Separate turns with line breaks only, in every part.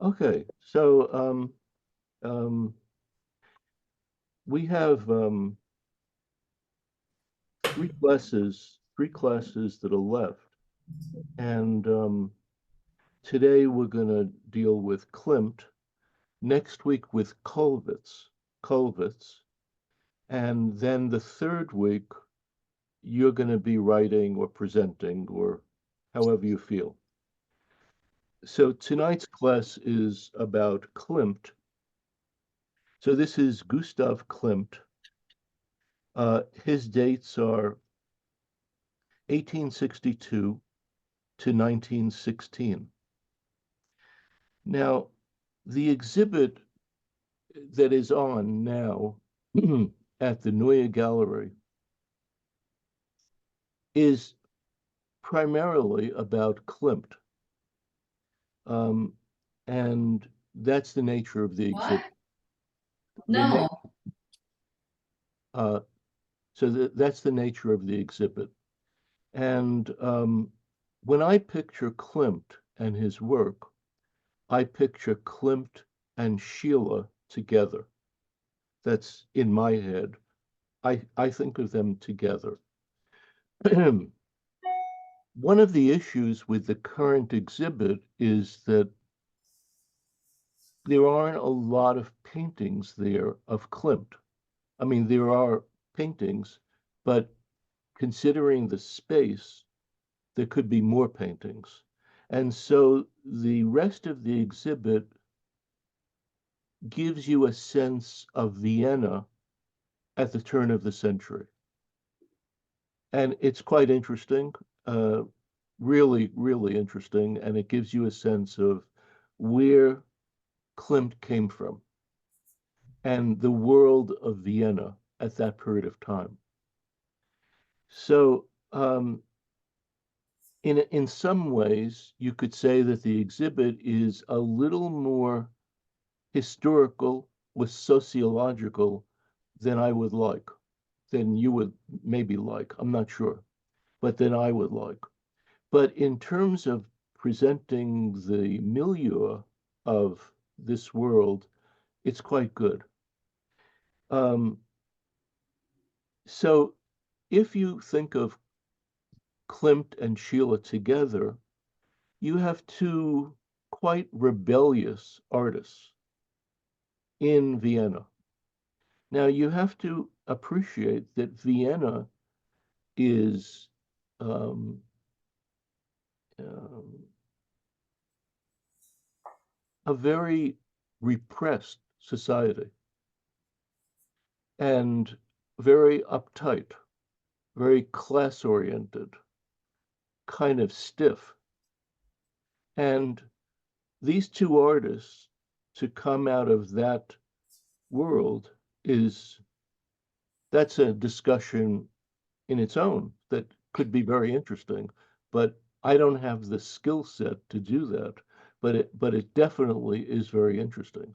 Okay, so um, we have three classes that are left, and today we're going to deal with Klimt. Next week with Kolwitz, and then the third week you're going to be writing or presenting or however you feel. So tonight's class is about Klimt. So this is Gustav Klimt. His dates are 1862 to 1916. Now, the exhibit that is on now at the Neue Gallery is primarily about Klimt. Um, and that's the nature of the
What?
exhibit. The na
No.
uh, that's the nature of the exhibit. And when I picture Klimt and his work, I picture Klimt and Schiele together. That's in my head. I think of them together. One of the issues with the current exhibit is that there aren't a lot of paintings there of Klimt. I mean, there are paintings, but considering the space, there could be more paintings. And so the rest of the exhibit gives you a sense of Vienna at the turn of the century. And it's quite interesting, uh, really, really interesting. And it gives you a sense of where Klimt came from and the world of Vienna at that period of time. So, in some ways, you could say that the exhibit is a little more historical or sociological than I would like, than you would maybe like. I'm not sure, but than I would like. But in terms of presenting the milieu of this world, it's quite good. Um, so if you think of Klimt and Schiele together, you have two quite rebellious artists in Vienna. Now, you have to appreciate that Vienna is um, um, a very repressed society and very uptight, very class oriented, kind of stiff. And these two artists to come out of that world is that's a discussion in its own that could be very interesting, but I don't have the skill set to do that. But it definitely is very interesting.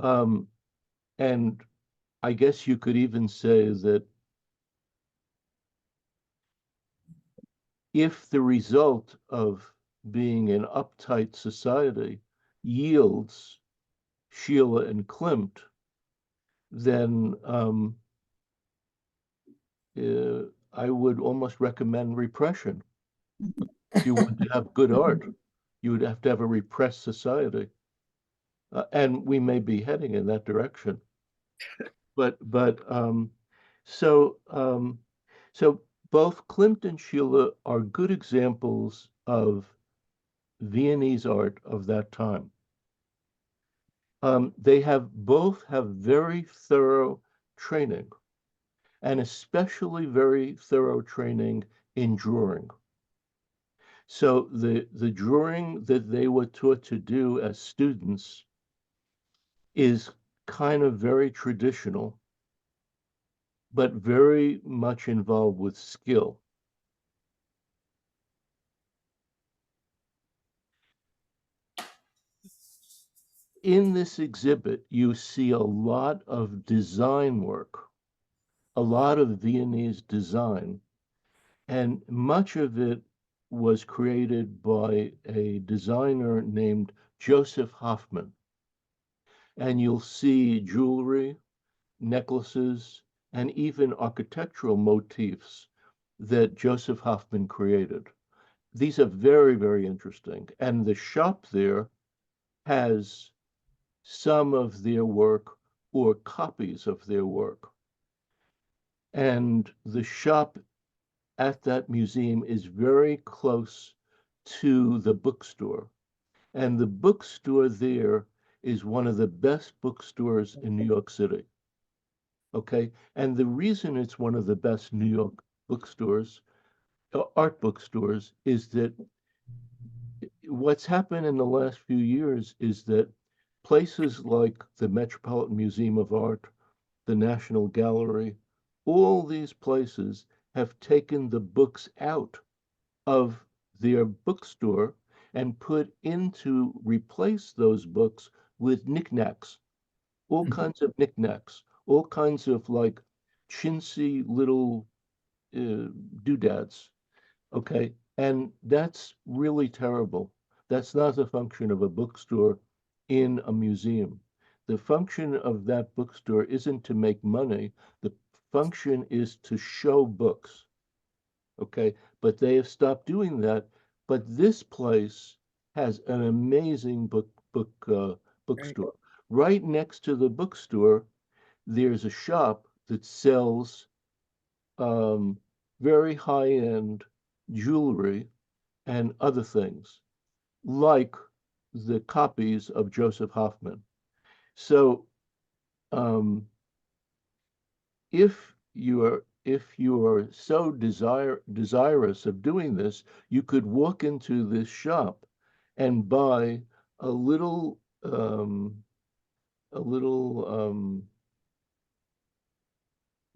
Um, and I guess you could even say that if the result of being an uptight society yields Schiele and Klimt, then I would almost recommend repression. If you want to have good art, you would have to have a repressed society. And we may be heading in that direction. But so um, so both Klimt and Schiele are good examples of Viennese art of that time. They both have very thorough training, and especially very thorough training in drawing. So the drawing that they were taught to do as students is kind of very traditional, but very much involved with skill. In this exhibit, you see a lot of design work, a lot of Viennese design, and much of it was created by a designer named Joseph Hoffman, and you'll see jewelry, necklaces, and even architectural motifs that Joseph Hoffman created. These are very, very interesting. And the shop there has some of their work or copies of their work. And the shop at that museum is very close to the bookstore. And the bookstore there is one of the best bookstores in New York City. Okay. And the reason it's one of the best New York bookstores, art bookstores, is that what's happened in the last few years is that places like the Metropolitan Museum of Art, the National Gallery, all these places have taken the books out of their bookstore and put in to replace those books with knickknacks, all kinds of knickknacks, all kinds of like chintzy little doodads. Okay. And that's really terrible. That's not the function of a bookstore in a museum. The function of that bookstore isn't to make money. The function is to show books. Okay. But they have stopped doing that. But this place has an amazing
Right.
bookstore. Right next to the bookstore, there's a shop that sells um, very high-end jewelry and other things, like the copies of Joseph Hoffman. So, um, if you are so desirous of doing this, you could walk into this shop and buy a little a little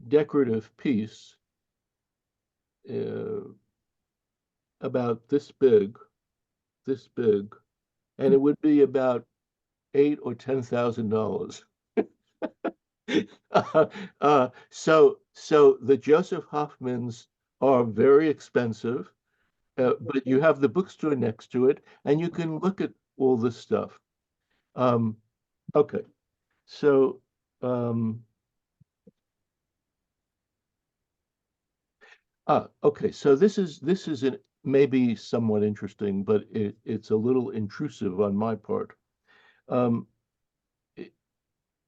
decorative piece uh, about this big, and it would be about $8,000 or $10,000. So the Joseph Hoffmans are very expensive, but you have the bookstore next to it, and you can look at all this stuff. Um, okay, so um, okay, so this is maybe somewhat interesting, but it's a little intrusive on my part. Um, it-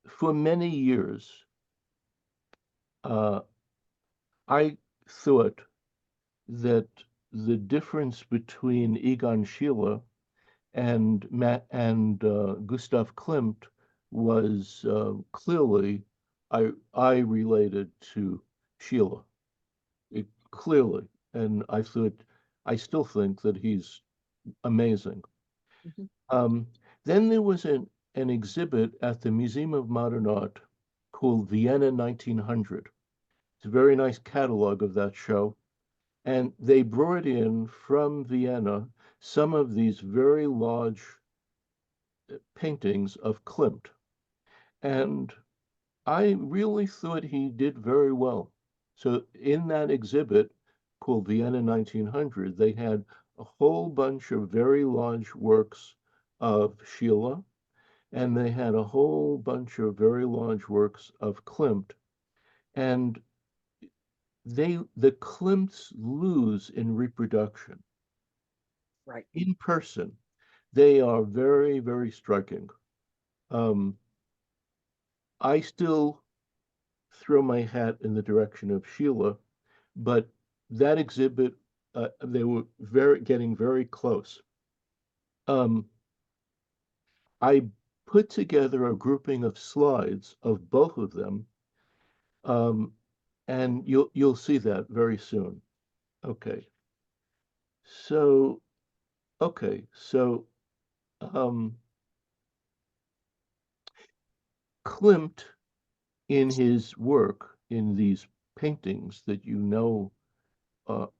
for many years, uh, I thought that the difference between Egon Schiele and Gustav Klimt was clearly I related to Schiele. Clearly, and I still think that he's amazing.
Mhm.
Um, then there was an exhibit at the Museum of Modern Art called Vienna 1900. It's a very nice catalog of that show. And they brought in from Vienna some of these very large paintings of Klimt. And I really thought he did very well. So in that exhibit called Vienna 1900, they had a whole bunch of very large works of Schiele, and they had a whole bunch of very large works of Klimt. And the Klimts lose in reproduction.
Right.
In person, they are very, very striking. Um, I still throw my hat in the direction of Sheila, but that exhibit, they were getting very close. Um, I put together a grouping of slides of both of them, um, and you'll see that very soon. Okay, so okay, so um, Klimt in his work in these paintings that you know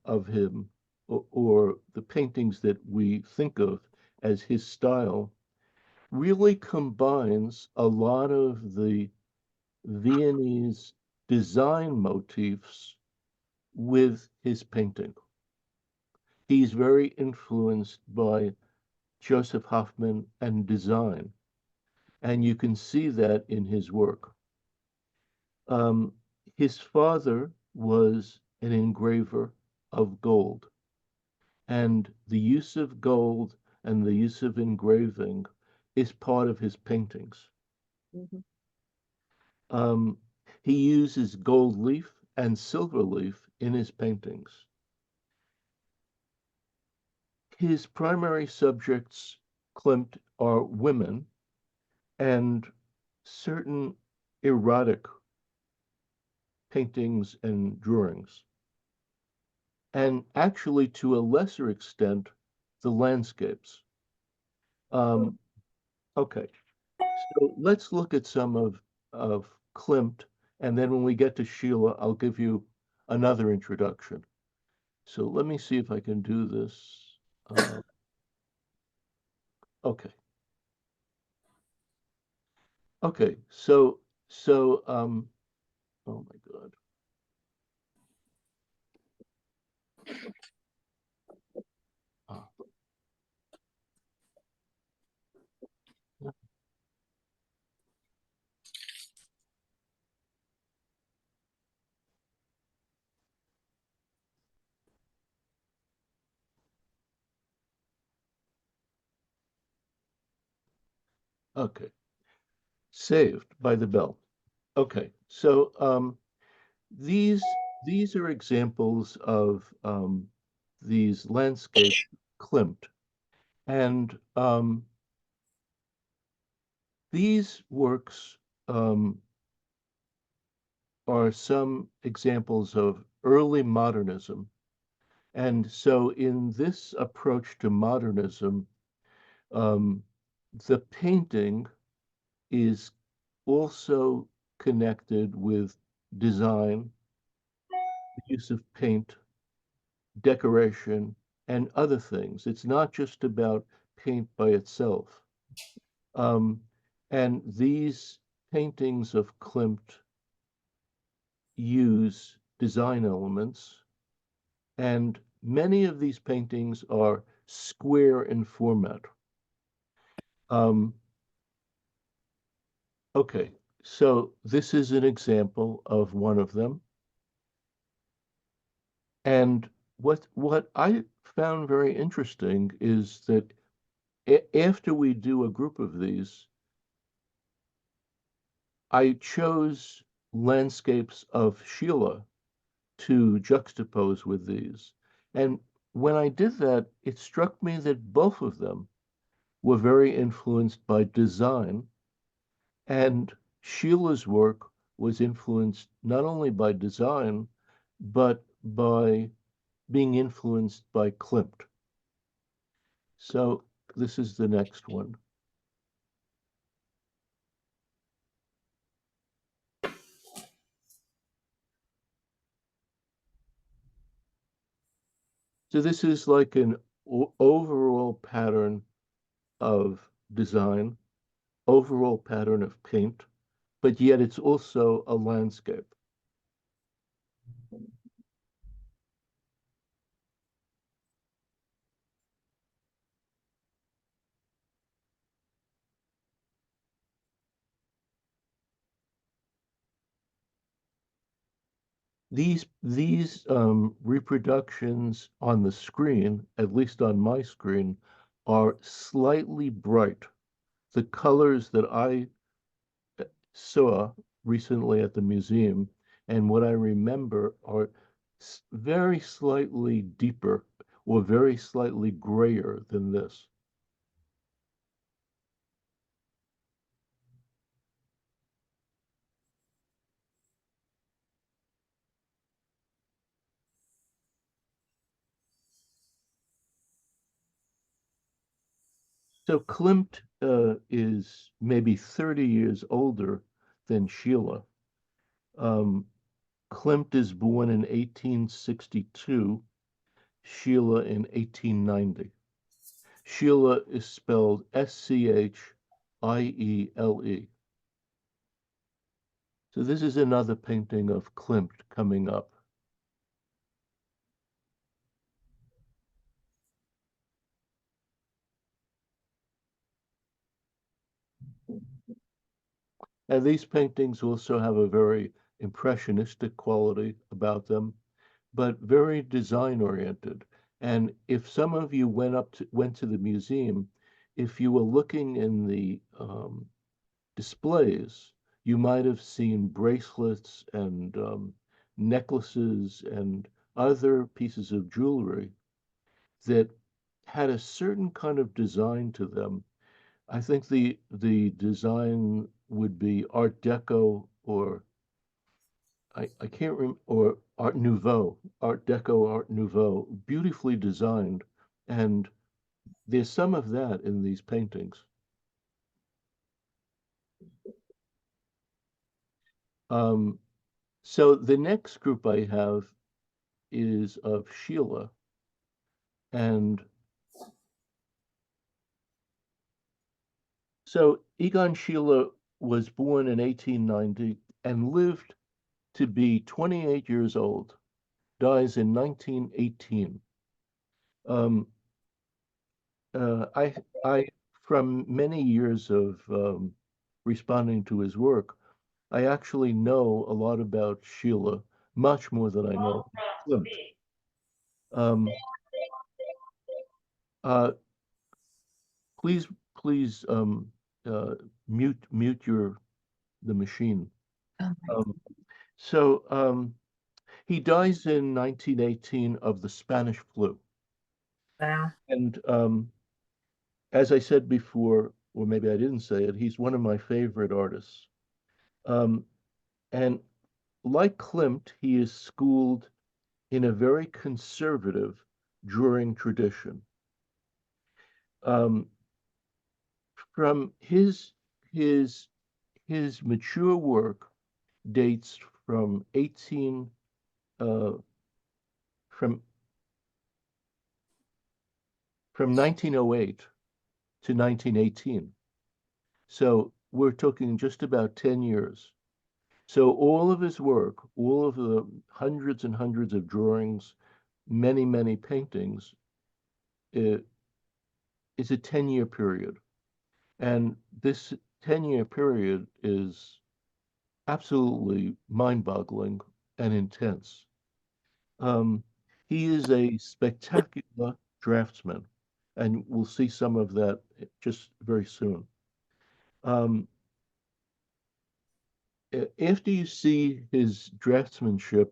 of him, or the paintings that we think of as his style, really combines a lot of the Viennese design motifs with his painting. He's very influenced by Joseph Hoffman, and design. And you can see that in his work. Um, his father was an engraver of gold, and the use of gold and the use of engraving is part of his paintings.
Mhm.
Um, he uses gold leaf and silver leaf in his paintings. His primary subjects, Klimt, are women and certain erotic paintings and drawings, and actually, to a lesser extent, the landscapes.
Hmm.
Um, okay, so let's look at some of Klimt, and then when we get to Schiele, I'll give you another introduction. So let me see if I can do this. Okay, okay, so oh my God. Ah, yeah. Okay, saved by the bell. Okay, so these are examples of these landscape Klimt, and these works are some examples of early modernism. And so, in this approach to modernism, um, the painting is also connected with design, the use of paint, decoration, and other things. It's not just about paint by itself. Um, and these paintings of Klimt use design elements, and many of these paintings are square in format. Um, okay, so this is an example of one of them. And what I found very interesting is that after we do a group of these, I chose landscapes of Schiele to juxtapose with these. And when I did that, it struck me that both of them were very influenced by design, and Schiele's work was influenced not only by design, but by being influenced by Klimt. So this is the next one. So this is like an overall pattern of design, overall pattern of paint, but yet it's also a landscape. These reproductions on the screen, at least on my screen, are slightly bright. The colors that I saw recently at the museum and what I remember are very slightly deeper or very slightly grayer than this. So Klimt is maybe 30 years older than Schiele. Um, Klimt is born in 1862, Schiele in 1890. Schiele is spelled Schiele. So this is another painting of Klimt coming up. And these paintings also have a very impressionistic quality about them, but very design oriented. And if some of you went to the museum, if you were looking in the displays, you might have seen bracelets and necklaces and other pieces of jewelry that had a certain kind of design to them. I think the design would be Art Deco or I can't remember or Art Nouveau, Art Deco, Art Nouveau, beautifully designed, and there's some of that in these paintings. Um, so the next group I have is of Schiele, and so Egon Schiele was born in 1890 and lived to be 28 years old, dies in 1918. Um, I, from many years of responding to his work, I actually know a lot about Sheila, much more than I know Klimt. Um, uh, please, please uh, mute the machine.
Oh
Um, so he dies in 1918 of the Spanish flu,
wow.
and as I said before, or maybe I didn't say it, he's one of my favorite artists. Um, and like Klimt, he is schooled in a very conservative drawing tradition. Um, from his his mature work dates from 18 uh, from 1908 to 1918. So we're talking just about 10 years. So all of his work, all of the hundreds and hundreds of drawings, many, many paintings, it is a 10-year period. And this 10-year period is absolutely mind-boggling and intense. Um, he is a spectacular draftsman, and we'll see some of that just very soon. Um, After you see his draftsmanship,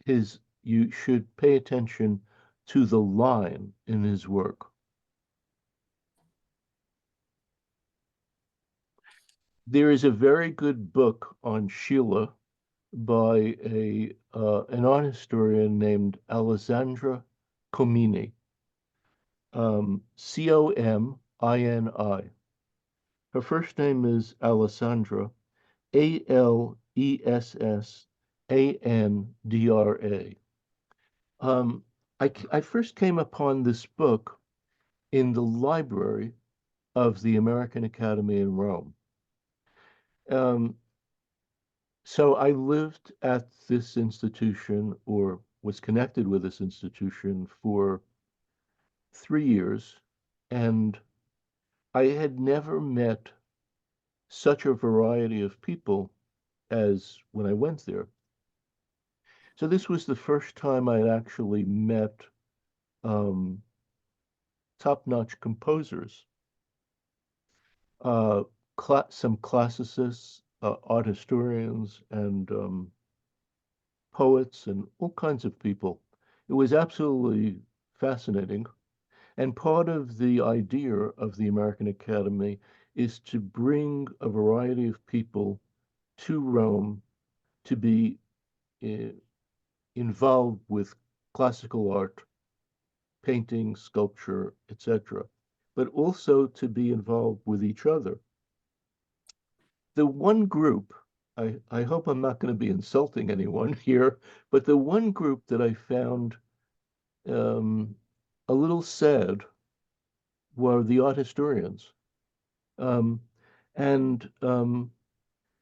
his you should pay attention to the line in his work. There is a very good book on Sheila by an art historian named Alessandra Comini, Comini. Her first name is Alessandra, Alessandra. Um, I first came upon this book in the library of the American Academy in Rome. Um, so I lived at this institution or was connected with this institution for 3 years, and I had never met such a variety of people as when I went there. So this was the first time I had actually met um, top-notch composers, uh, some classicists, art historians, and poets, and all kinds of people. It was absolutely fascinating. And part of the idea of the American Academy is to bring a variety of people to Rome to be uh, involved with classical art, painting, sculpture, etc., but also to be involved with each other. The one group, I hope I'm not going to be insulting anyone here, but the one group that I found um, a little sad were the art historians. Um, and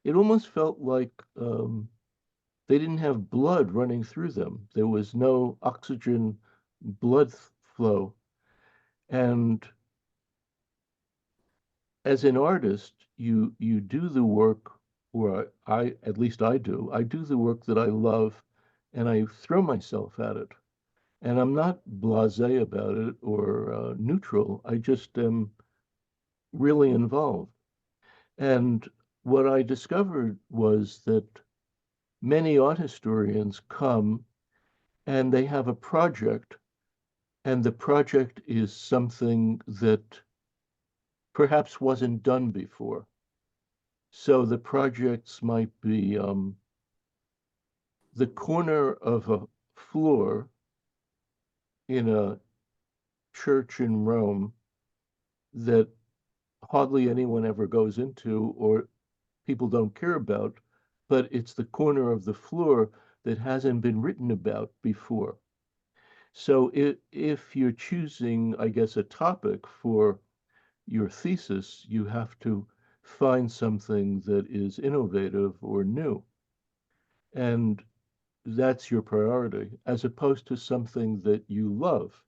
it almost felt like they didn't have blood running through them. There was no oxygen blood flow. And as an artist, you do the work, or I at least I do the work that I love, and I throw myself at it. And I'm not blasé about it or neutral. I just am really involved. And what I discovered was that many art historians come and they have a project, and the project is something that perhaps wasn't done before. So the projects might be the corner of a floor in a church in Rome that hardly anyone ever goes into or people don't care about, but it's the corner of the floor that hasn't been written about before. So if you're choosing, I guess, a topic for your thesis, you have to find something that is innovative or new. And that's your priority, as opposed to something that you love.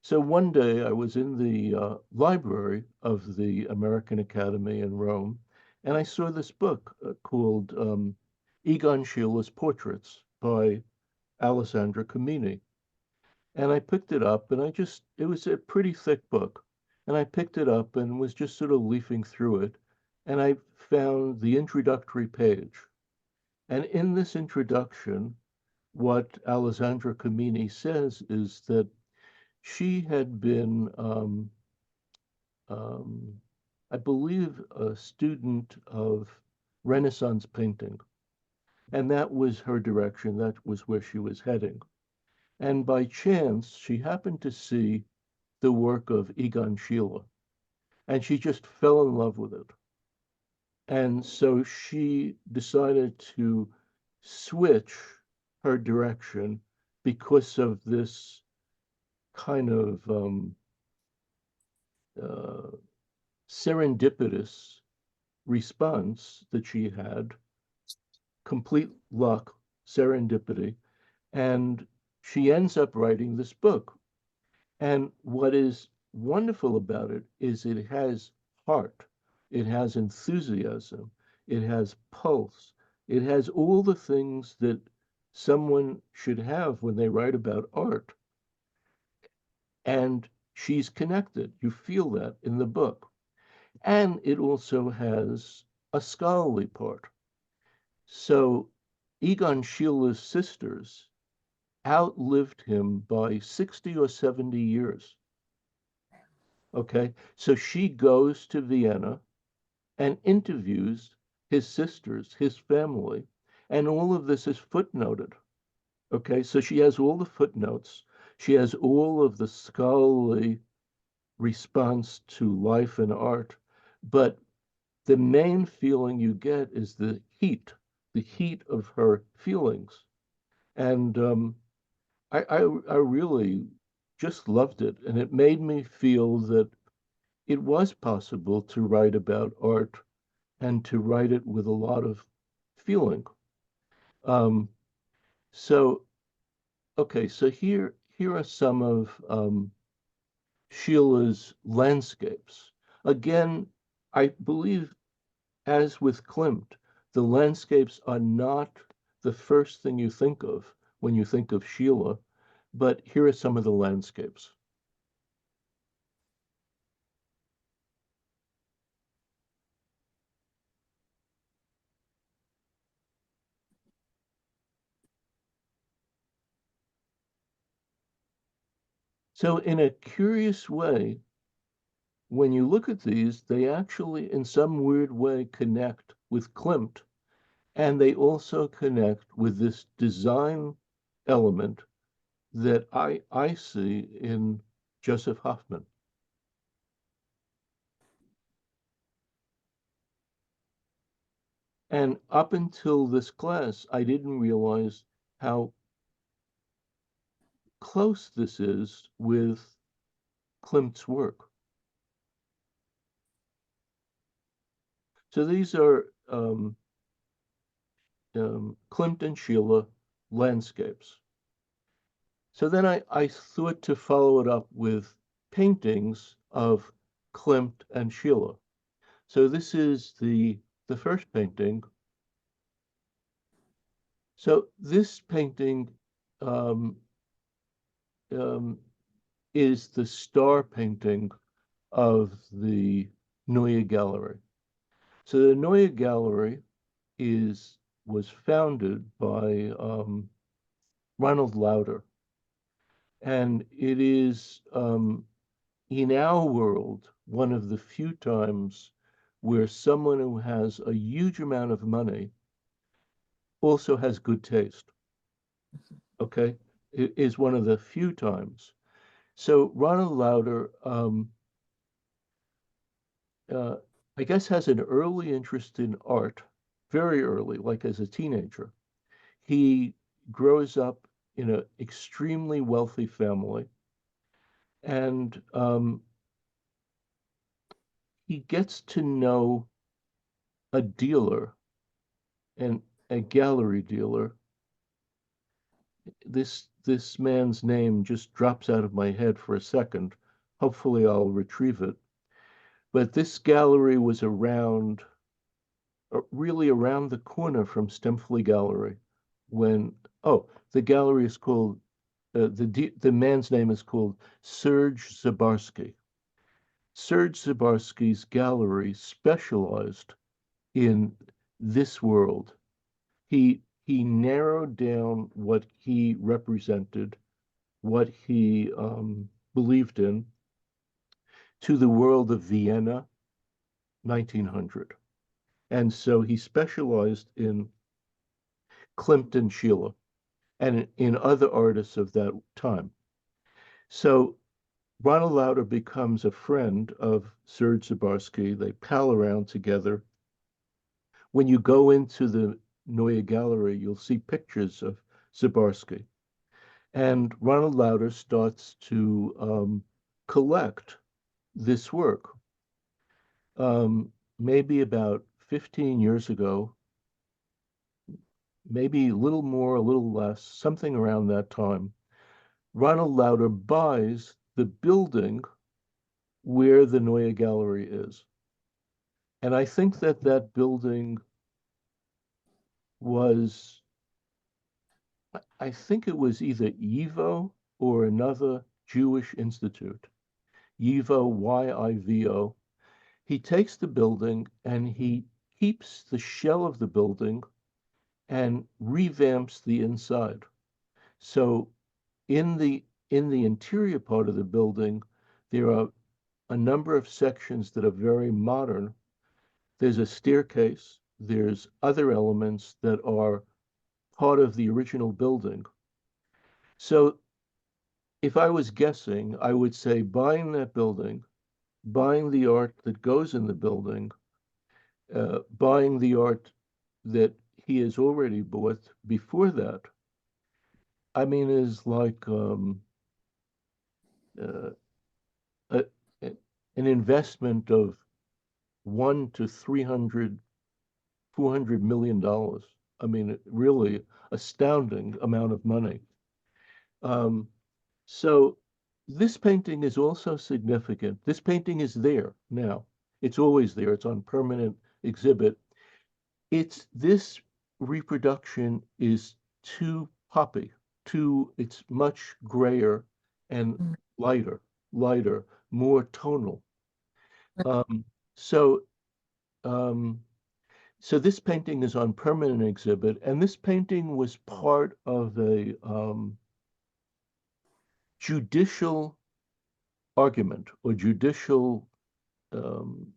So one day I was in the library of the American Academy in Rome, and I saw this book called Egon Schiele's Portraits by Alessandra Comini. And I picked it up, and it was a pretty thick book. And I picked it up and was just sort of leafing through it, and I found the introductory page. And in this introduction, what Alessandra Comini says is that she had been, um, I believe, a student of Renaissance painting, and that was her direction. That was where she was heading. And by chance, she happened to see the work of Egon Schiele, and she just fell in love with it. And so she decided to switch her direction because of this kind of uh, serendipitous response that she had, complete luck, serendipity, and she ends up writing this book. And what is wonderful about it is it has heart, it has enthusiasm, it has pulse, it has all the things that someone should have when they write about art. And she's connected. You feel that in the book. And it also has a scholarly part. So Egon Schiele's sisters outlived him by 60 or 70 years. Okay, so she goes to Vienna and interviews his sisters, his family, and all of this is footnoted. Okay, so she has all the footnotes, she has all of the scholarly response to life and art, but the main feeling you get is the heat of her feelings. And I really just loved it. And it made me feel that it was possible to write about art and to write it with a lot of feeling. Um, so, okay, so here are some of Sheila's landscapes. Again, I believe, as with Klimt, the landscapes are not the first thing you think of when you think of Sheila, but here are some of the landscapes. So in a curious way, when you look at these, they actually, in some weird way, connect with Klimt, and they also connect with this design element that I see in Joseph Hoffman. And up until this class, I didn't realize how close this is with Klimt's work. So these are Klimt and Schiele landscapes. So then I thought to follow it up with paintings of Klimt and Schiele. So this is the first painting. So this painting um, um, is the star painting of the Neue Gallery. So the Neue Gallery is was founded by Ronald Lauder, and it is in our world one of the few times where someone who has a huge amount of money also has good taste. Okay, it is one of the few times. So Ronald Lauder, uh, I guess, has an early interest in art, very early, like as a teenager. He grows up in an extremely wealthy family, and he gets to know a dealer and a gallery dealer. This man's name just drops out of my head for a second. Hopefully, I'll retrieve it. But this gallery was around, really around the corner from Stempley Gallery. When the gallery is called the man's name is called Serge Zabarsky. Serge Zabarsky's gallery specialized in this world. He narrowed down what he represented, what he believed in, to the world of Vienna, 1900. And so he specialized in Klimt and Schiele and in other artists of that time. So Ronald Lauder becomes a friend of Serge Zabarsky. They pal around together. When you go into the Neue Gallery, you'll see pictures of Zabarsky. And Ronald Lauder starts to collect this work. Maybe about 15 years ago, maybe a little more, a little less, something around that time, Ronald Lauder buys the building where the Neue Gallery is. And I think that that building was, I think it was either YIVO or another Jewish institute, YIVO, YIVO. He takes the building and he keeps the shell of the building and revamps the inside. So in the interior part of the building, there are a number of sections that are very modern. There's a staircase, there's other elements that are part of the original building. So if I was guessing, I would say buying that building, buying the art that goes in the building, buying the art that he has already bought before that, I mean, is like uh, a, an investment of 1 to 300, $400 million. I mean, really astounding amount of money. Um, so this painting is also significant. This painting is there now. It's always there. It's on permanent exhibit. It's this reproduction is too poppy, it's much grayer and lighter, lighter, more tonal. Um, so um, so this painting is on permanent exhibit, and this painting was part of a judicial argument or judicial um,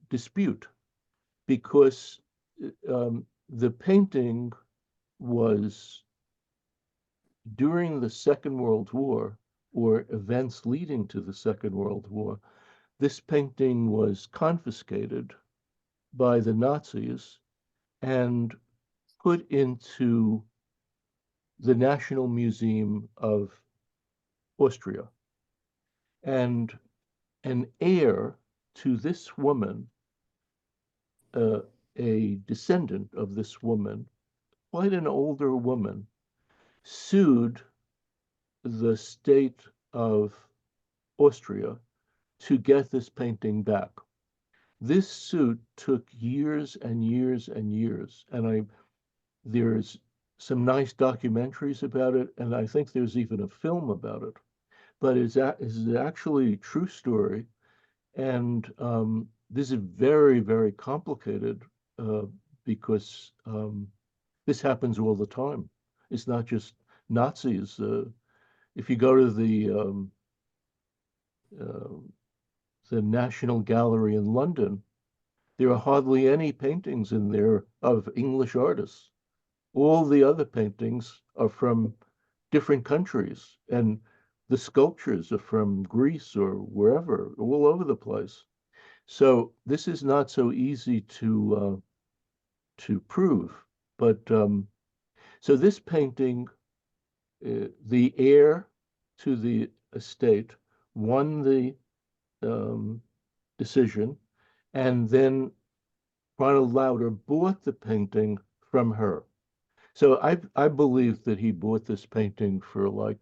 dispute because the painting was during the Second World War or events leading to the Second World War. This painting was confiscated by the Nazis and put into the National Museum of Austria. And an heir to this woman, uh, a descendant of this woman, quite an older woman, sued the state of Austria to get this painting back. This suit took years and years and years, and there's some nice documentaries about it, and I think there's even a film about it. But it's actually a true story, and this is very, very complicated uh, because this happens all the time. It's not just Nazis. If you go to uh, the National Gallery in London, there are hardly any paintings in there of English artists. All the other paintings are from different countries, and the sculptures are from Greece or wherever, all over the place. So this is not so easy to prove. But so this painting, the heir to the estate won the um, decision, and then Ronald Lauder bought the painting from her. So I believe that he bought this painting for like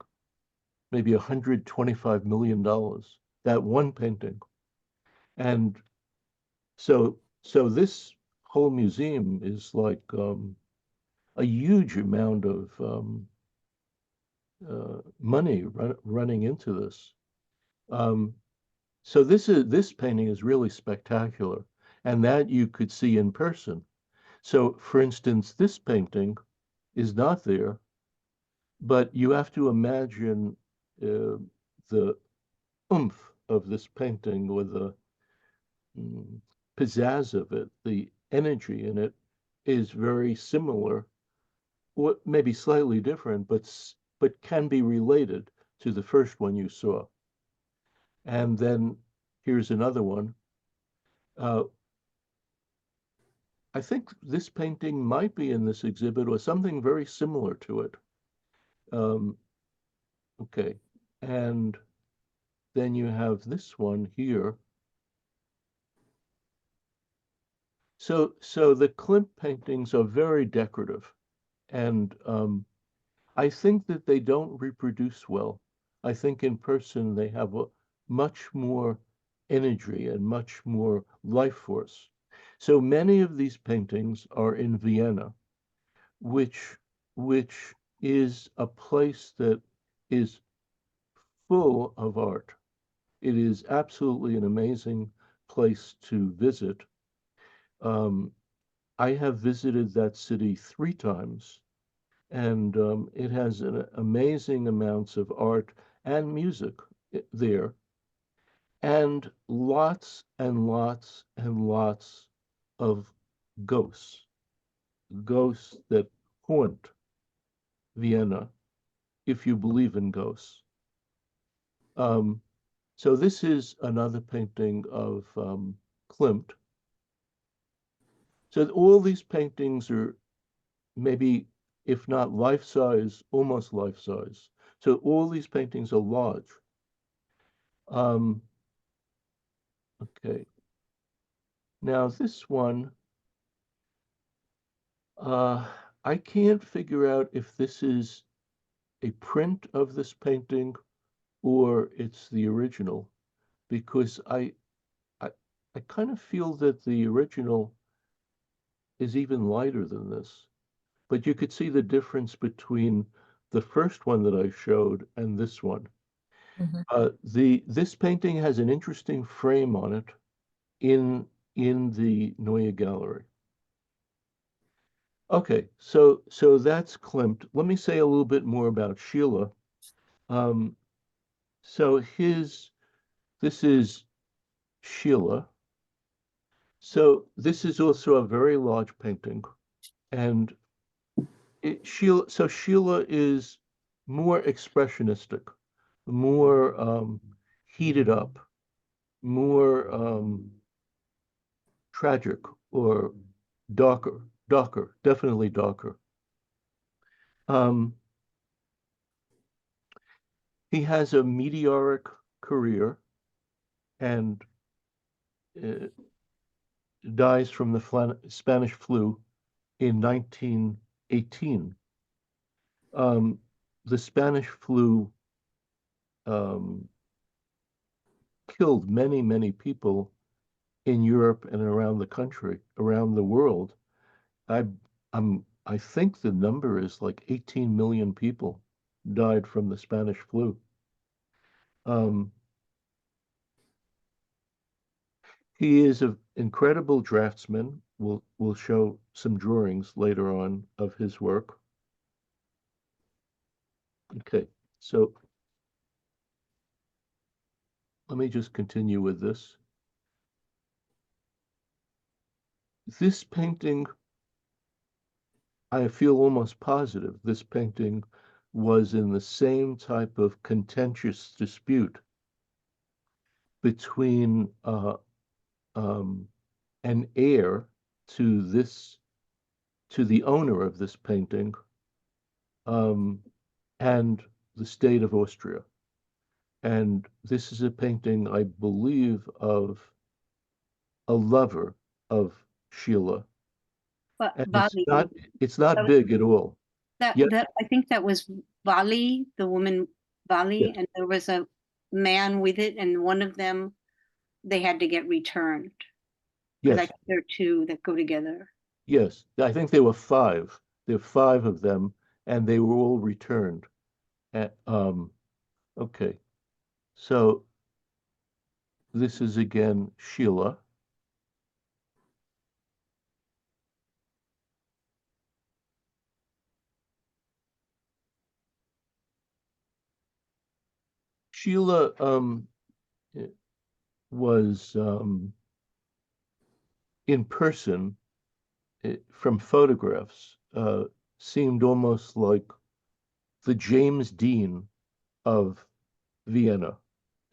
maybe $125 million, that one painting. And so this whole museum is like a huge amount of money running into this. Um, so this painting is really spectacular, and that you could see in person. So, for instance, this painting is not there, but you have to imagine uh, the oomph of this painting or the mm, pizzazz of it, the energy in it is very similar, or maybe slightly different, but can be related to the first one you saw. And then here's another one. Uh, I think this painting might be in this exhibit or something very similar to it. Um, okay, and then you have this one here. So the Klimt paintings are very decorative, and I think that they don't reproduce well. I think in person they have a much more energy and much more life force. So many of these paintings are in Vienna, which which is a place that is full of art. It is absolutely an amazing place to visit. Um, I have visited that city 3 times, and it has an amazing amounts of art and music there, and lots and lots and lots of ghosts, ghosts that haunt Vienna, if you believe in ghosts. Um, so this is another painting of Klimt. So all these paintings are maybe, if not life size, almost life size. So all these paintings are large. Um, okay. Now this one, uh, I can't figure out if this is a print of this painting or it's the original, because I, I kind of feel that the original is even lighter than this. But you could see the difference between the first one that I showed and this one.
Mhm.
The this painting has an interesting frame on it in the Neue Gallery. Okay, so that's Klimt. Let me say a little bit more about Schiele. Um, so this is Schiele. So this is also a very large painting, and Schiele is more expressionistic, more heated up, more tragic or darker, definitely darker. Um, he has a meteoric career and uh, dies from the Spanish flu in 1918. Um, the Spanish flu um, killed many, many people in Europe and around the country, around the world. I I think the number is like 18 million people died from the Spanish flu. Um, he is an incredible draftsman. We'll show some drawings later on of his work. Okay, so let me just continue with this. This painting, I feel almost positive this painting was in the same type of contentious dispute between um, an heir to the owner of this painting, um, and the state of Austria. And this is a painting, I believe, of a lover of Schiele.
But
And
Bali,
it's not
that,
big at all. Yet,
that I think that was Bali, the woman
yes,
Bali, and there was a man with it, and one of them they had to get returned because I
yes,
think there are two that go together.
yes. I think there were five. There were five of them, and they were all returned. Okay, so this is again Schiele. Schiele was in person, from photographs, seemed almost like the James Dean of Vienna,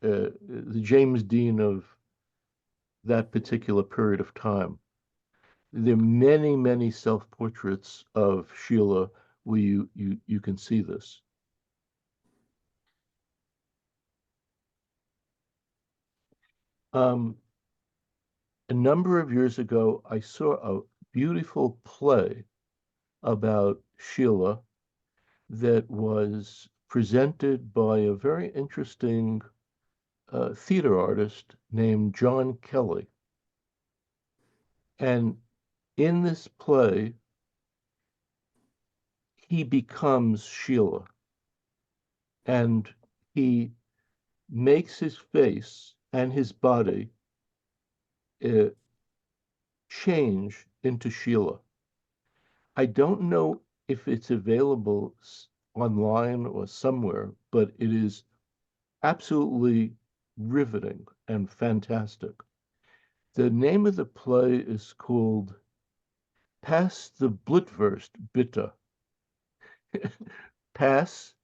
the James Dean of that particular period of time. There are many, many self-portraits of Schiele where you can see this. Um, a number of years ago, I saw a beautiful play about Schiele that was presented by a very interesting theater artist named John Kelly. And in this play, he becomes Schiele, and he makes his face and his body uh, change into Schiele. I don't know if it's available online or somewhere, but it is absolutely riveting and fantastic. The name of the play is called Pass the Blutwurst Bitte. Pass,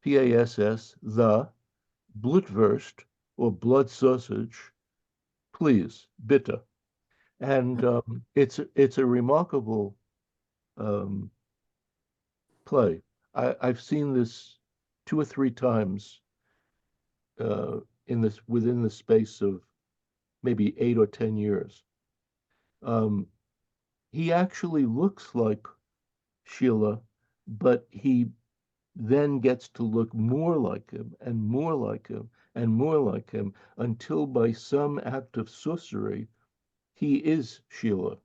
P-A-S-S, the Blutwurst, or blood sausage, please, bitte. And it's a remarkable um, play. I've seen this two or three times uh, in this within the space of maybe 8 or 10 years. Um, he actually looks like Sheila, but he then gets to look more like him and more like him and more like him until by some act of sorcery, he is Sheila.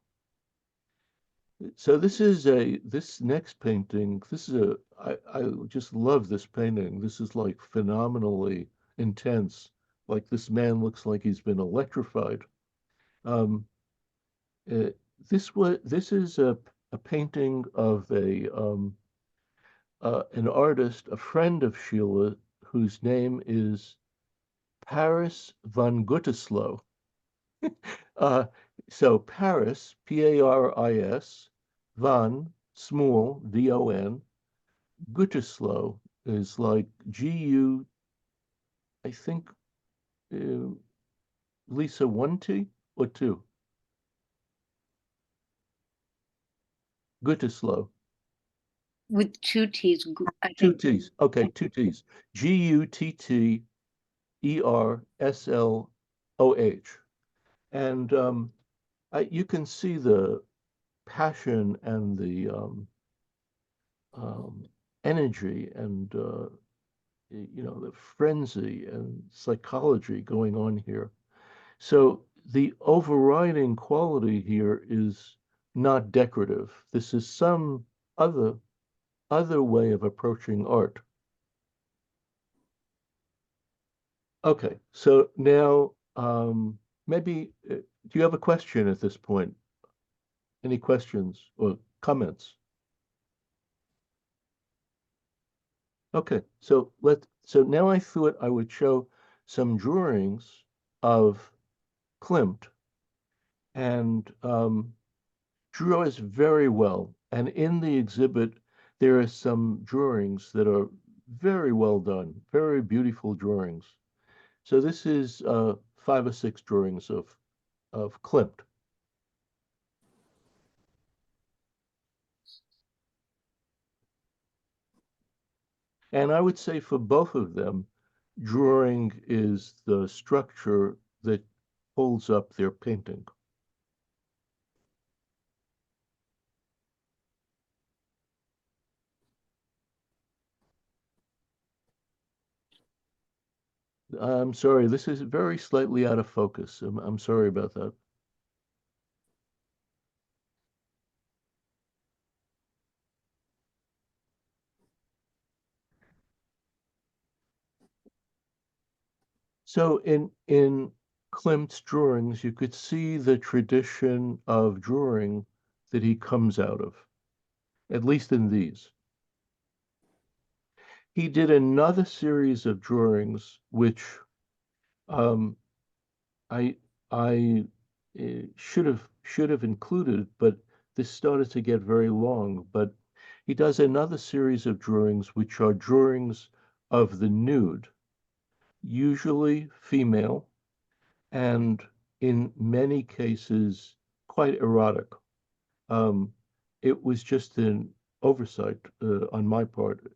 So this next painting, I just love this painting. This is like phenomenally intense. Like this man looks like he's been electrified. Um, uh, this is a painting of an artist, a friend of Sheila, whose name is Paris von Gütersloh. Uh, so Paris, Paris, von, small, Von, Gütersloh is like Gu, I think, uh, Lisa, one T or two? Gütersloh.
With two T's, I
Two
think.
T's. Okay, two T's. Guttersloh. And you can see the passion and the um, energy and the frenzy and psychology going on here. So the overriding quality here is not decorative. This is some other other way of approaching art. Okay, so now maybe do you have a question at this point? Any questions or comments? Okay, so now I thought I would show some drawings of Klimt, and draws very well. And in the exhibit, there are some drawings that are very well done, very beautiful drawings. So this is 5 or 6 drawings of Klimt. And I would say for both of them, drawing is the structure that holds up their painting. I'm sorry, this is very slightly out of focus. I'm sorry about that. So in Klimt's drawings, you could see the tradition of drawing that he comes out of, at least in these. He did another series of drawings, which um, I I should have included, but this started to get very long. But he does another series of drawings, which are drawings of the nude, usually female, and in many cases quite erotic. Um, it was just an oversight on my part.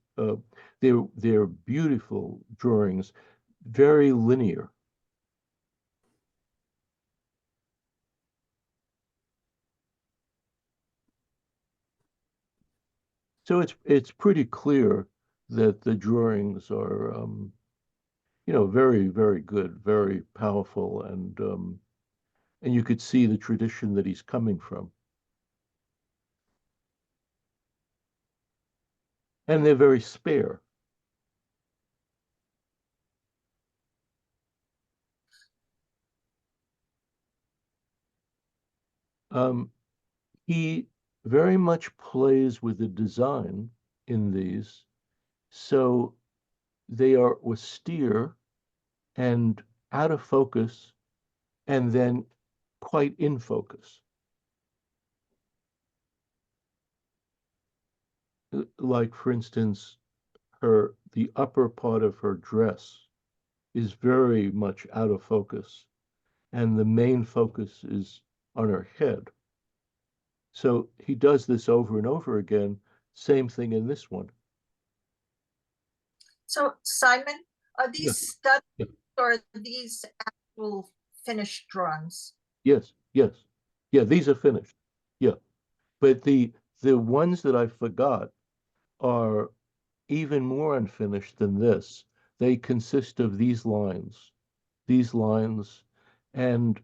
They're beautiful drawings, very linear. So it's pretty clear that the drawings are very, very good, very powerful, and you could see the tradition that he's coming from. And they're very spare. Um, he very much plays with the design in these, so they are austere and out of focus and then quite in focus. Like, for instance, the upper part of her dress is very much out of focus, and the main focus is on her head. So he does this over and over again. Same thing in this one.
So Simon, are
Yeah,
these studies
yeah.
or are these actual finished drawings?
Yes, yes. Yeah, these are finished. Yeah. But the ones that I forgot are even more unfinished than this. They consist of these lines, and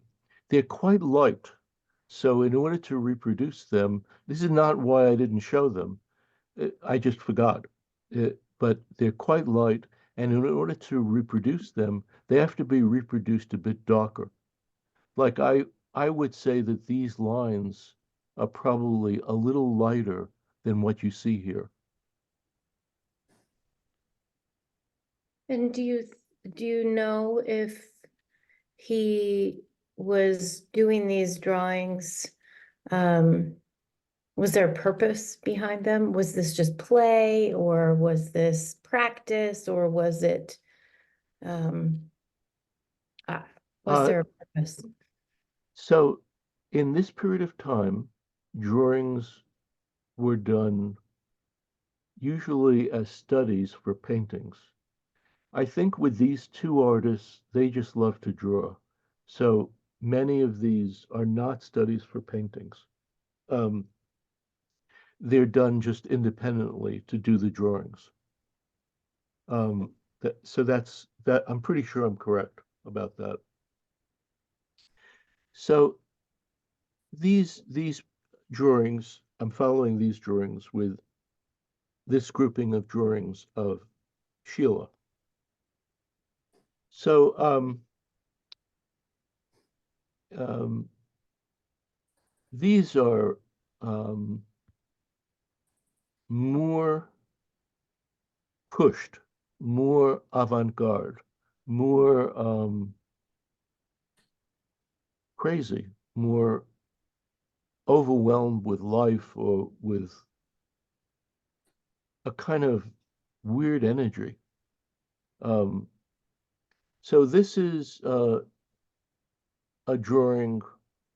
they're quite light. So in order to reproduce them, this is not why I didn't show them. I just forgot. But they're quite light, and in order to reproduce them, they have to be reproduced a bit darker. Like I would say that these lines are probably a little lighter than what you see here.
And do you know if he was doing these drawings? Was there a purpose behind them? Was this just play, or was this practice, or was it um was
Uh,
there a purpose?
so in this period of time, drawings were done usually as studies for paintings. I think with these two artists, they just love to draw. So many of these are not studies for paintings. Um, they're done just independently to do the drawings. Um, So that's that. I'm pretty sure I'm correct about that. So these drawings, I'm following these drawings with this grouping of drawings of Schiele. So these are more pushed, more avant-garde, more crazy, more overwhelmed with life or with a kind of weird energy. So this is a drawing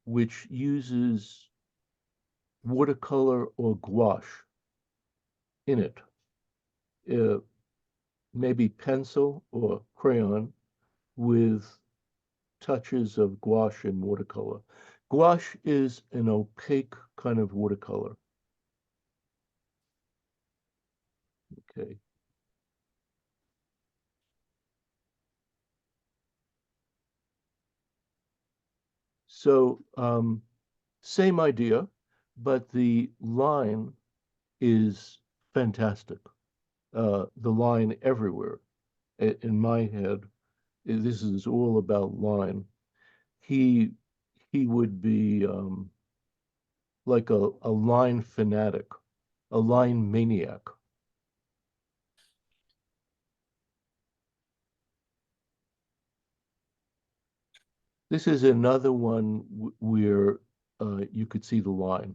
which uses watercolor or gouache in it. Maybe pencil or crayon with touches of gouache and watercolor. Gouache is an opaque kind of watercolor. Okay. So same idea, but the line is fantastic. The line everywhere. In my head, this is all about line. He would be like a line fanatic, a line maniac. This is another one where you could see the line.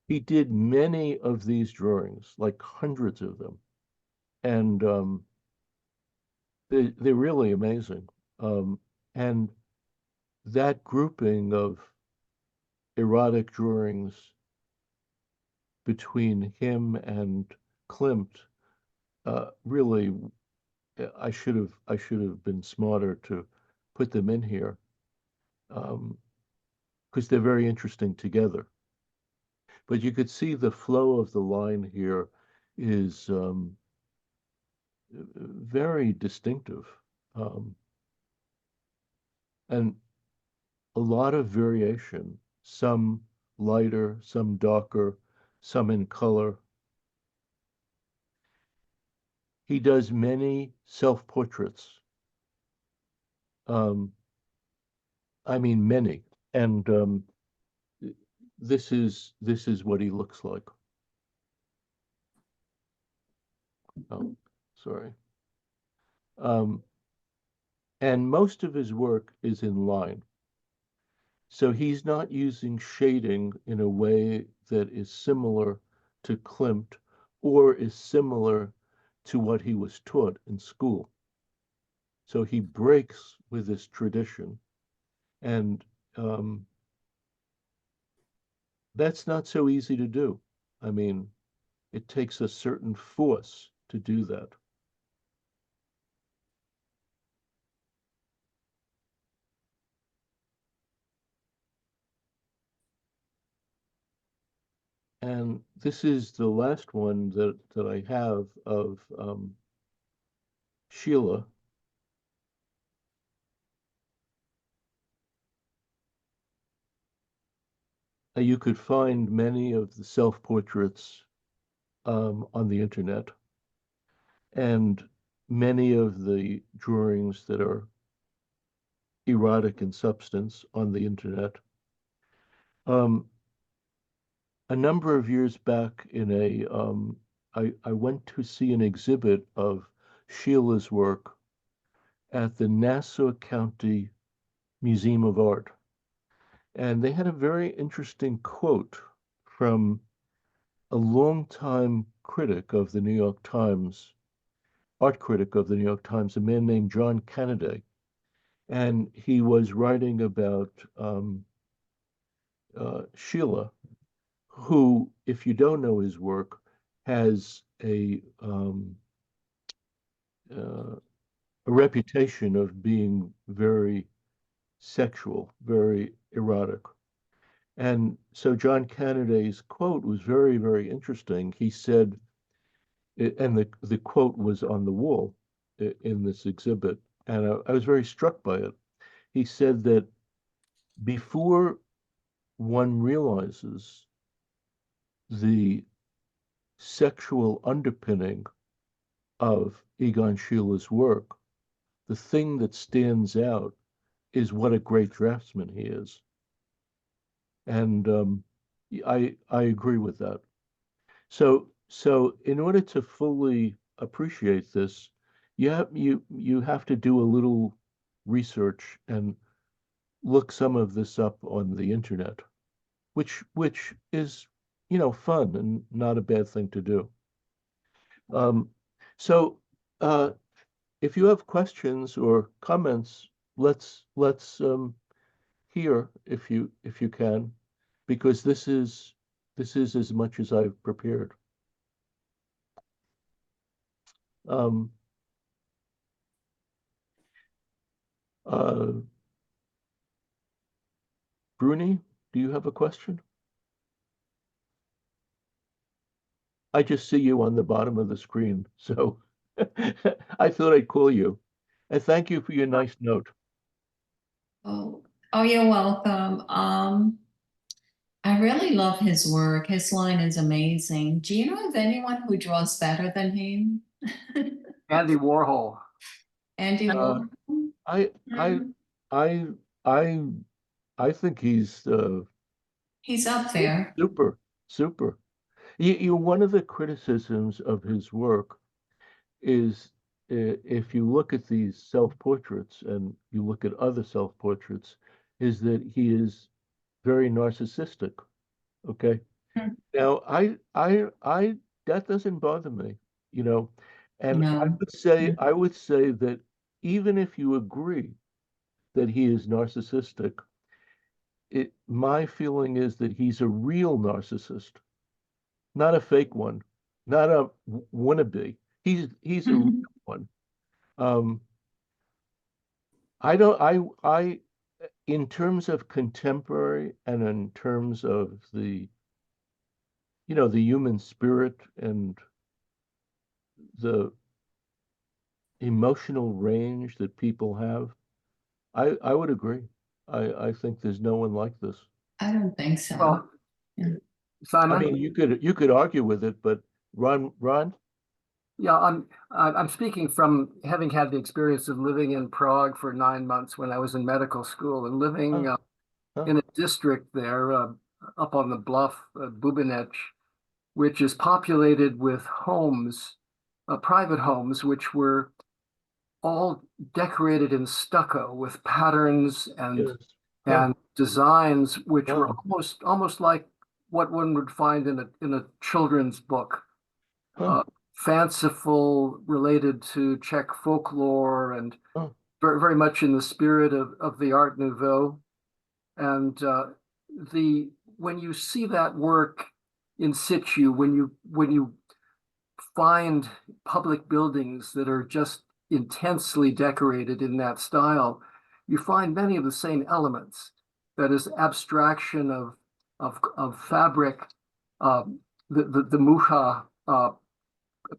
He did many of these drawings, like hundreds of them, and they're really amazing. And that grouping of erotic drawings between him and Klimt, really, I should have been smarter to put them in here, because they're very interesting together. But you could see the flow of the line here is very distinctive, and a lot of variation, some lighter, some darker, some in color. He does many self-portraits. I mean, many. And this is what he looks like. Oh, sorry. And most of his work is in line. So he's not using shading in a way that is similar to Klimt or is similar to what he was taught in school. So he breaks with this tradition, and that's not so easy to do. I mean, it takes a certain force to do that. And this is the last one that I have of Schiele. You could find many of the self-portraits on the internet, and many of the drawings that are erotic in substance on the internet. A number of years back in I went to see an exhibit of Schiele's work at the Nassau County Museum of Art. And they had a very interesting quote from a longtime critic of the New York Times, art critic of the New York Times, a man named John Cannaday. And he was writing about Schiele, who, if you don't know his work, has a a reputation of being very sexual, very erotic. And so John Canaday's quote was very, very interesting. He said, and the quote was on the wall in this exhibit, and I was very struck by it. He said that before one realizes the sexual underpinning of Egon Schiele's work, the thing that stands out is what a great draftsman he is. And I agree with that. So in order to fully appreciate this, you have to do a little research and look some of this up on the internet, which is, fun and not a bad thing to do. So if you have questions or comments, let's hear if you can, because this is as much as I've prepared. Uh, Bruni, do you have a question? I just see you on the bottom of the screen, so I thought I'd call you. And thank you for your nice note.
Oh, you're welcome. I really love his work. His line is amazing. Do you know of anyone who draws better than him?
Andy Warhol.
Andy Warhol?
I I I I think he's
He's up there.
super. One of the criticisms of his work is if you look at these self-portraits and you look at other self-portraits, is that he is very narcissistic. Okay.
Hmm.
Now, I that doesn't bother me, and I
No.
would say that even if you agree that he is narcissistic, my feeling is that he's a real narcissist, not a fake one, not a wannabe. He's a real one. Um, I don't I in terms of contemporary and in terms of the human spirit and the emotional range that people have, I would agree. I think there's no one like this.
I don't think so.
Well,
Yeah.
I
Simon,
mean, you could argue with it, but Ron,
yeah, I'm speaking from having had the experience of living in Prague for 9 months when I was in medical school and living
huh,
in a district there up on the bluff, Bubinec, which is populated with homes, private homes, which were all decorated in stucco with patterns and
yes, huh,
designs which were
wow,
almost like what one would find in a children's book,
huh,
fanciful, related to Czech folklore, and
huh,
very, very much in the spirit of the Art Nouveau. And the when you see that work in situ, when you find public buildings that are just intensely decorated in that style, you find many of the same elements. That is abstraction of fabric, the mucha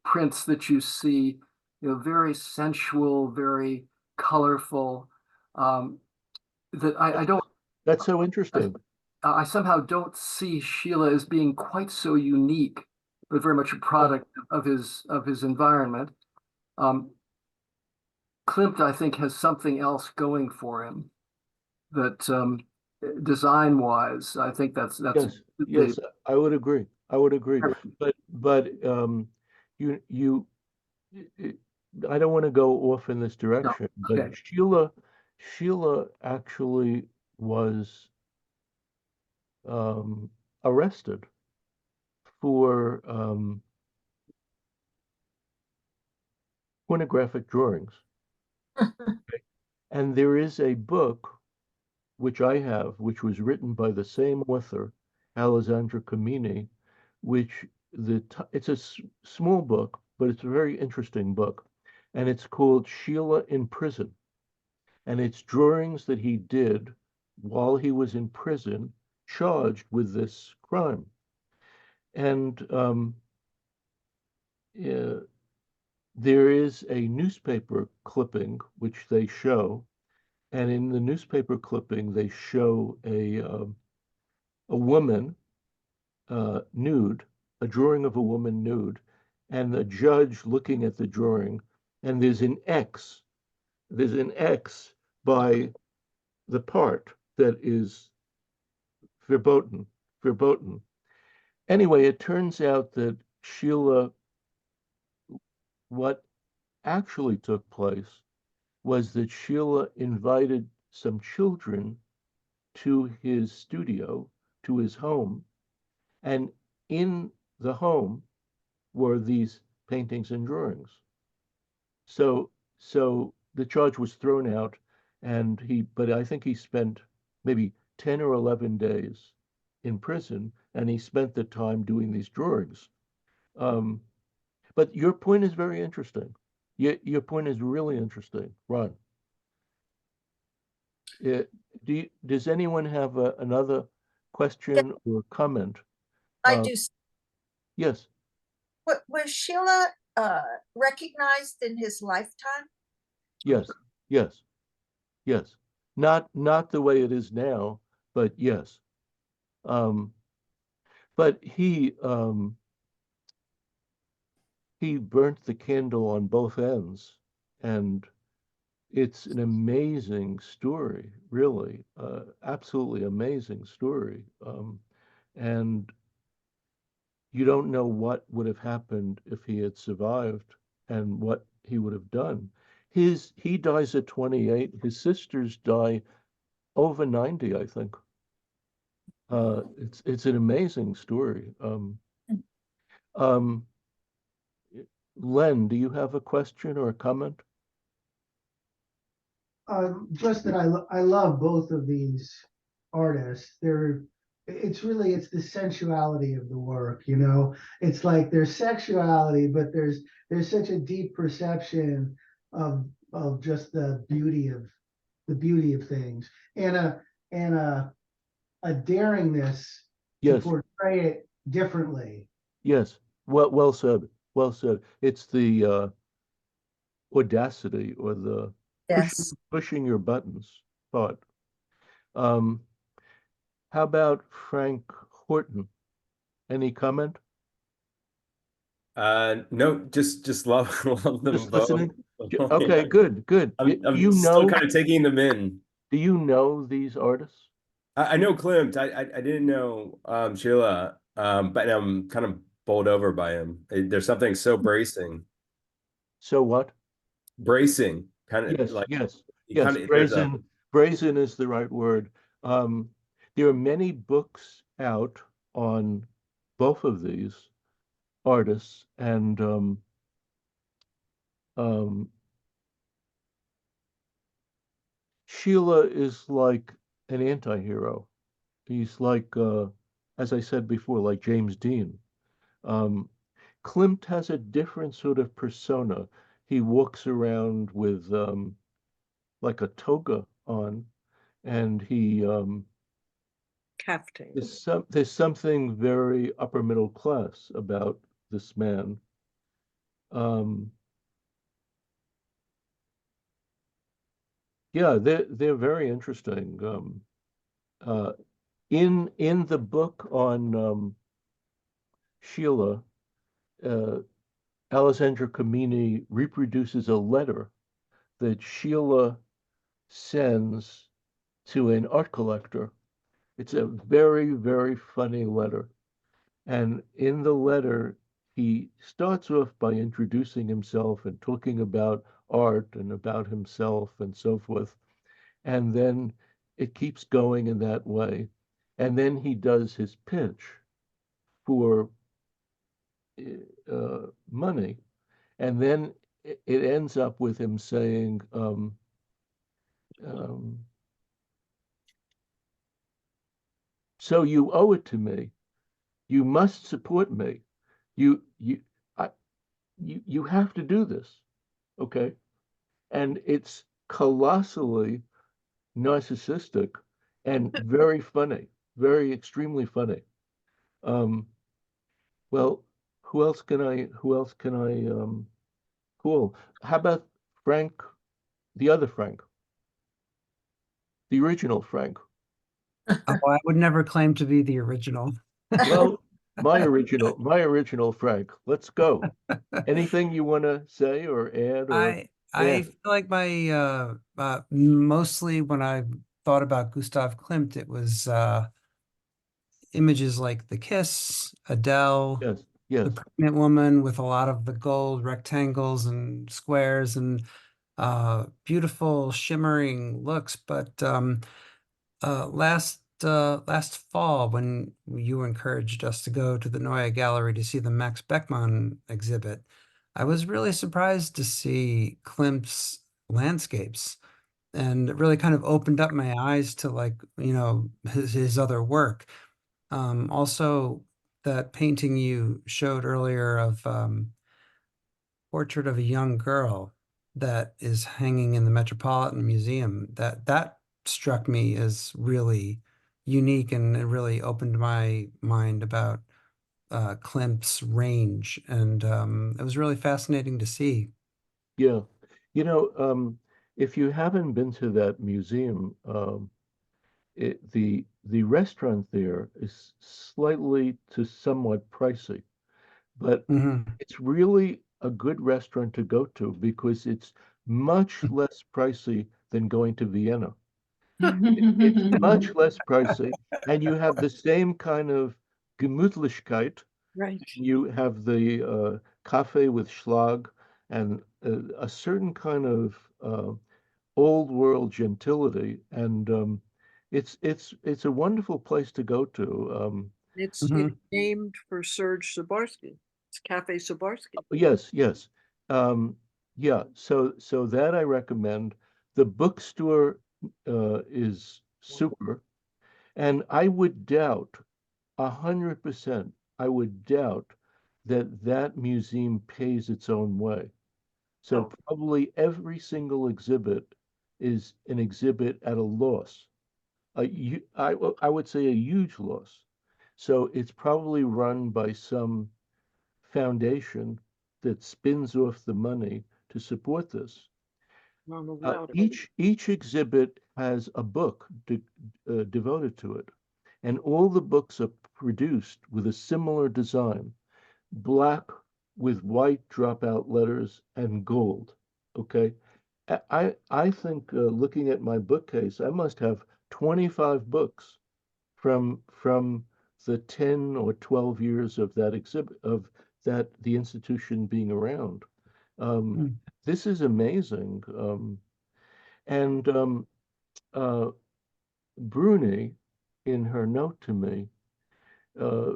prints that you see, very sensual, very colorful. That I don't.
that's so interesting.
I somehow don't see Schiele as being quite so unique, but very much a product of his environment. Klimt, I think, has something else going for him that design-wise, I think that's
Yes, I would agree. But you I don't want to go off in this direction, but
okay.
Sheila actually was arrested for pornographic drawings. And there is a book which I have, which was written by the same author, Alessandro Comini, which it's a small book, but it's a very interesting book. and it's called Schiele in Prison. And it's drawings that he did while he was in prison, charged with this crime. And there is a newspaper clipping which they show, and in the newspaper clipping they show a woman nude, a drawing of a woman nude, and the judge looking at the drawing, and there's an X. There's an X by the part that is verboten. Verboten. Anyway, it turns out that Sheila, what actually took place was that Sheila invited some children to his studio, to his home, and in the home were these paintings and drawings. So the charge was thrown out, and but I think he spent maybe 10 or 11 days in prison, and he spent the time doing these drawings. But your point is very interesting. Your point is really interesting, Ron. Does anyone have another question or comment?
I do.
Yes.
Was Sheila recognized in his lifetime?
Yes. Yes. Yes. Not the way it is now, but yes. But he burnt the candle on both ends, and it's an amazing story, really, absolutely amazing story. And you don't know what would have happened if he had survived and what he would have done. He dies at 28. His sisters die over 90, I think. It's an amazing story. Len, do you have a question or a comment?
Just that I love both of these artists. It's the sensuality of the work, you know. It's like there's sexuality, but there's such a deep perception of just the beauty of things, and a daringness to
Yes,
portray it differently.
yes. Well said. Well said. It's the audacity or the
Yes.
pushing your buttons part. Um, how about Frank Horton? Any comment?
No, just love love them
Just
both.
listening?
Yeah.
Okay, good.
I'm still kind of taking them in.
Do you know these artists?
I know Klimt. I didn't know Sheila, but I'm kind of bowled over by him. There's something so
So what?
bracing, kind of
Yes,
like
yes,
you
yes.
kind of there's a
Brazen is the right word. There are many books out on both of these artists, and um, Sheila is like an anti-hero. He's like, as I said before, like James Dean. Um, Klimt has a different sort of persona. He walks around with like a toga on, and
Kaftan.
there's something very upper middle class about this man. Yeah, they're very interesting. Uh, in the book on Sheila, Alessandro Camini reproduces a letter that Sheila sends to an art collector. It's a very, very funny letter. And in the letter, he starts off by introducing himself and talking about art and about himself and so forth. And then it keeps going in that way. And then he does his pitch for money. And then it ends up with him saying, um, so you owe it to me. You must support me. You have to do this. okay? And it's colossally narcissistic and very funny, very extremely funny. Um, well, who else can I, cool. How about Frank, the other Frank, the original Frank?
Oh, I would never claim to be the original.
Well, my original Frank. Let's go. Anything you want to say or add or
I feel like my mostly when I thought about Gustav Klimt, it was images like The Kiss, Adele,
yes,
the
yes,
pregnant woman with a lot of the gold rectangles and squares and beautiful shimmering looks. But last fall, when you encouraged us to go to the Neue Gallery to see the Max Beckmann exhibit, I was really surprised to see Klimt's landscapes, and it really kind of opened up my eyes to, like, his other work. Also, that painting you showed earlier of portrait of a young girl that is hanging in the Metropolitan Museum, that struck me as really unique, and it really opened my mind about Klimt's range, and it was really fascinating to see.
yeah. You know, if you haven't been to that museum, the restaurant there is slightly to somewhat pricey, but
Mhm.
it's really a good restaurant to go to because it's much less pricey than going to Vienna. It's much less pricey, and you have the same kind of Gemütlichkeit.
Right.
You have the cafe with Schlag and a certain kind of old world gentility, and it's a wonderful place to go to.
It's
Mhm.
named for Serge Zabarsky. It's Cafe Zabarsky.
Yes, yes, yeah. So that I recommend. The bookstore is super, and I would doubt 100%. I would doubt that that museum pays its own way. So probably every single exhibit is an exhibit at a loss. I would say a huge loss. So it's probably run by some foundation that spins off the money to support this. Each exhibit has a book devoted to it, and all the books are produced with a similar design, black with white dropout letters and gold. Okay, I think looking at my bookcase, I must have 25 books from the 10 or 12 years of that exhibit of that the institution being around. Um,
Mm.
this is amazing. And Bruni, in her note to me, uh,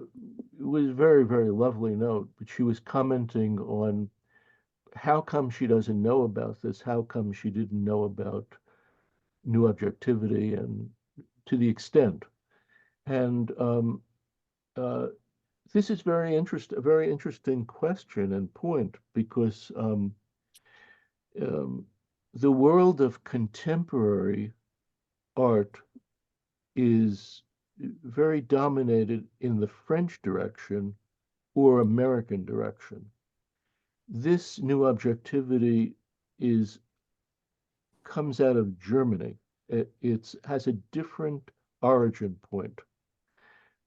it was a very, very lovely note, but she was commenting on how come she doesn't know about this? How come she didn't know about new objectivity and to the extent? And uh, this is a very interesting question and point because um, the world of contemporary art is very dominated in the French direction or American direction. This new objectivity is comes out of Germany. It has a different origin point.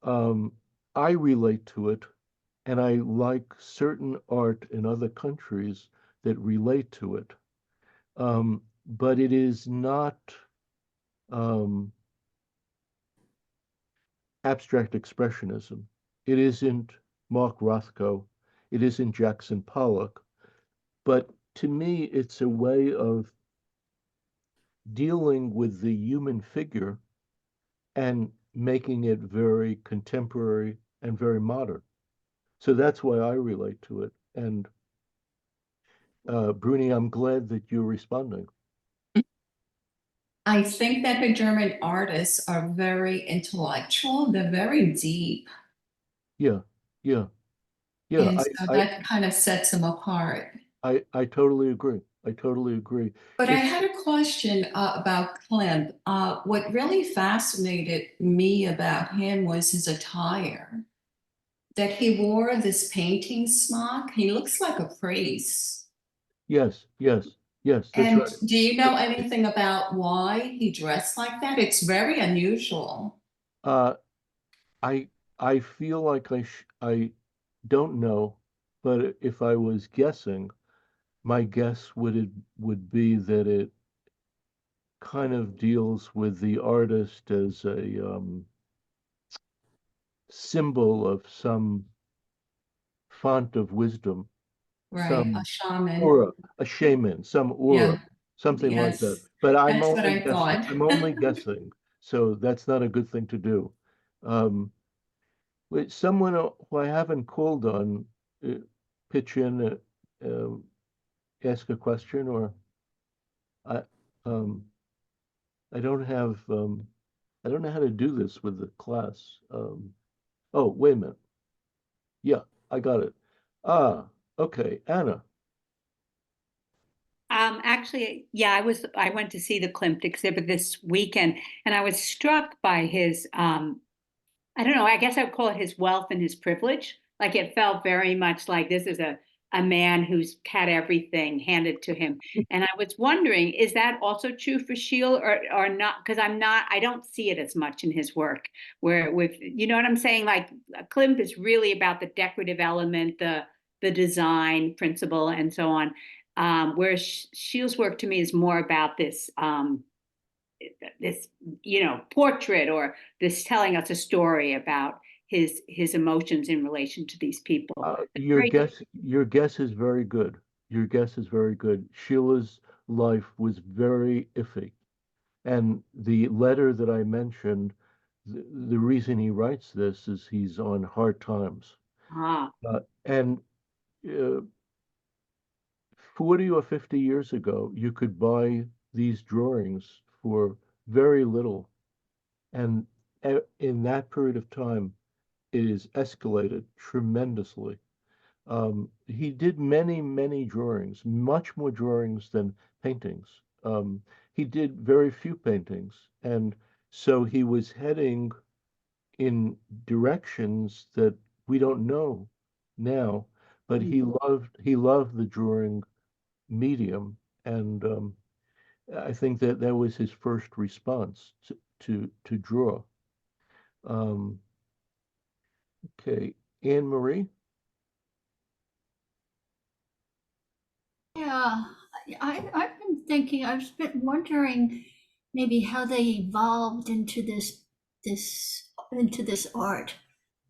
Um, I relate to it, and I like certain art in other countries that relate to it. But it is not um, abstract expressionism. It isn't Mark Rothko. It isn't Jackson Pollock. But to me, it's a way of dealing with the human figure and making it very contemporary and very modern. So that's why I relate to it. And Bruni, I'm glad that you're responding.
I think that the German artists are very intellectual. They're very deep.
Yeah, yeah, yeah.
And so that kind of sets them apart.
I totally agree. I totally agree.
But I
It's-
had a question about Klimt. What really fascinated me about him was his attire. That he wore this painting smock. He looks like a priest.
yes, yes, yes, that's
And
right.
do you know anything about why he dressed like that? It's very unusual.
Uh, I feel like I don't know, but if I was guessing, my guess would be that it kind of deals with the artist as a symbol of some font of wisdom,
Right,
some
a shaman.
aura, a shaman, some aura,
Yeah,
something like that.
yes.
But I'm
That's what
only
I
guessing.
thought.
I'm only guessing, so that's not a good thing to do. Wait, someone who I haven't called on, pitch in, ask a question, or I, um, I don't have, I don't know how to do this with the class. Oh, wait a minute. Yeah, I got it. Ah, okay, Anna.
Actually, yeah, I went to see the Klimt exhibit this weekend, and I was struck by his, I don't know, I guess I would call it his wealth and his privilege. Like it felt very much like this is a man who's had everything handed to him. And I was wondering, is that also true for Schiele or not? Because I don't see it as much in his work, where with, you know what I'm saying? Like Klimt is really about the decorative element, the design principle, and so on. Whereas Schiele's work to me is more about this portrait, or this telling us a story about his emotions in relation to these people. Very
Your guess is very good. Your guess is very good. Sheila's life was very iffy. And the letter that I mentioned, the reason he writes this is he's on hard times.
ah
And uh, 40 or 50 years ago, you could buy these drawings for very little. And in that period of time, it is escalated tremendously. He did many, many drawings, much more drawings than paintings. He did very few paintings. And so he was heading in directions that we don't know now, but he loved the drawing medium. And I think that that was his first response to draw. Um, okay, Anne Marie.
Yeah, I've been thinking, I've been wondering maybe how they evolved into this art,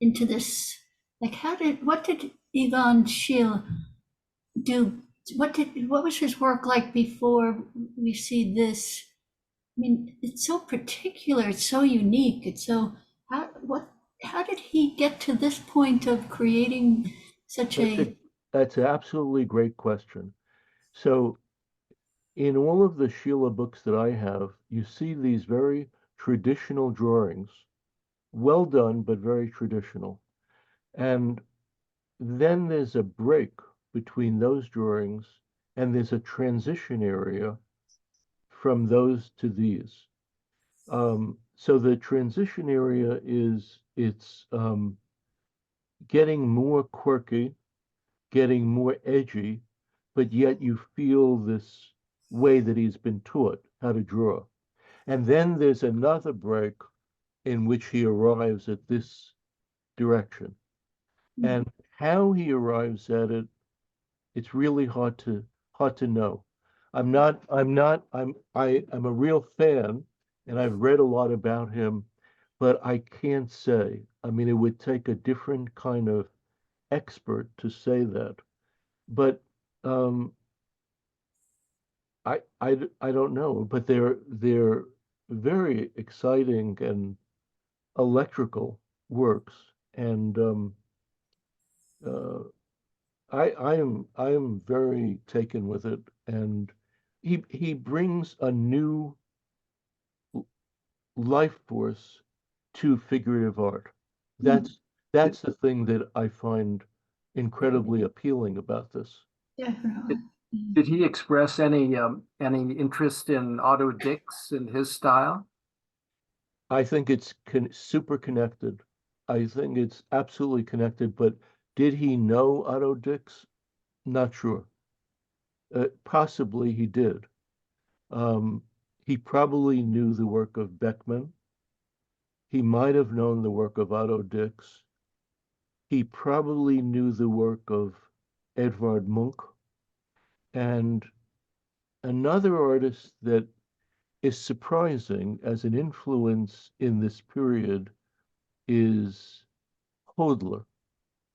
into this, like what did Egon Schiele do? What was his work like before we see this? I mean, it's so particular, it's so unique, it's so, how did he get to this point of creating such
That's a
a,
that's an absolutely great question. So in all of the Sheila books that I have, you see these very traditional drawings, well done, but very traditional. And then there's a break between those drawings, and there's a transition area from those to these. So the transition area is it's getting more quirky, getting more edgy, but yet you feel this way that he's been taught how to draw. And then there's another break in which he arrives at this direction. And how he arrives at it, it's really hard to know. I'm a real fan, and I've read a lot about him, but I can't say. I mean, it would take a different kind of expert to say that. But um, I don't know, but they're very exciting and electrical works, and uh, I am very taken with it, and he brings a new life force to figurative art. That's that's the thing that I find incredibly appealing about this.
definitely.
Did he express any interest in Otto Dix and his style?
I think it's super connected. I think it's absolutely connected, but did he know Otto Dix? Not sure. Possibly he did. He probably knew the work of Beckmann. He might have known the work of Otto Dix. He probably knew the work of Edvard Munch. And another artist that is surprising as an influence in this period is Hodler,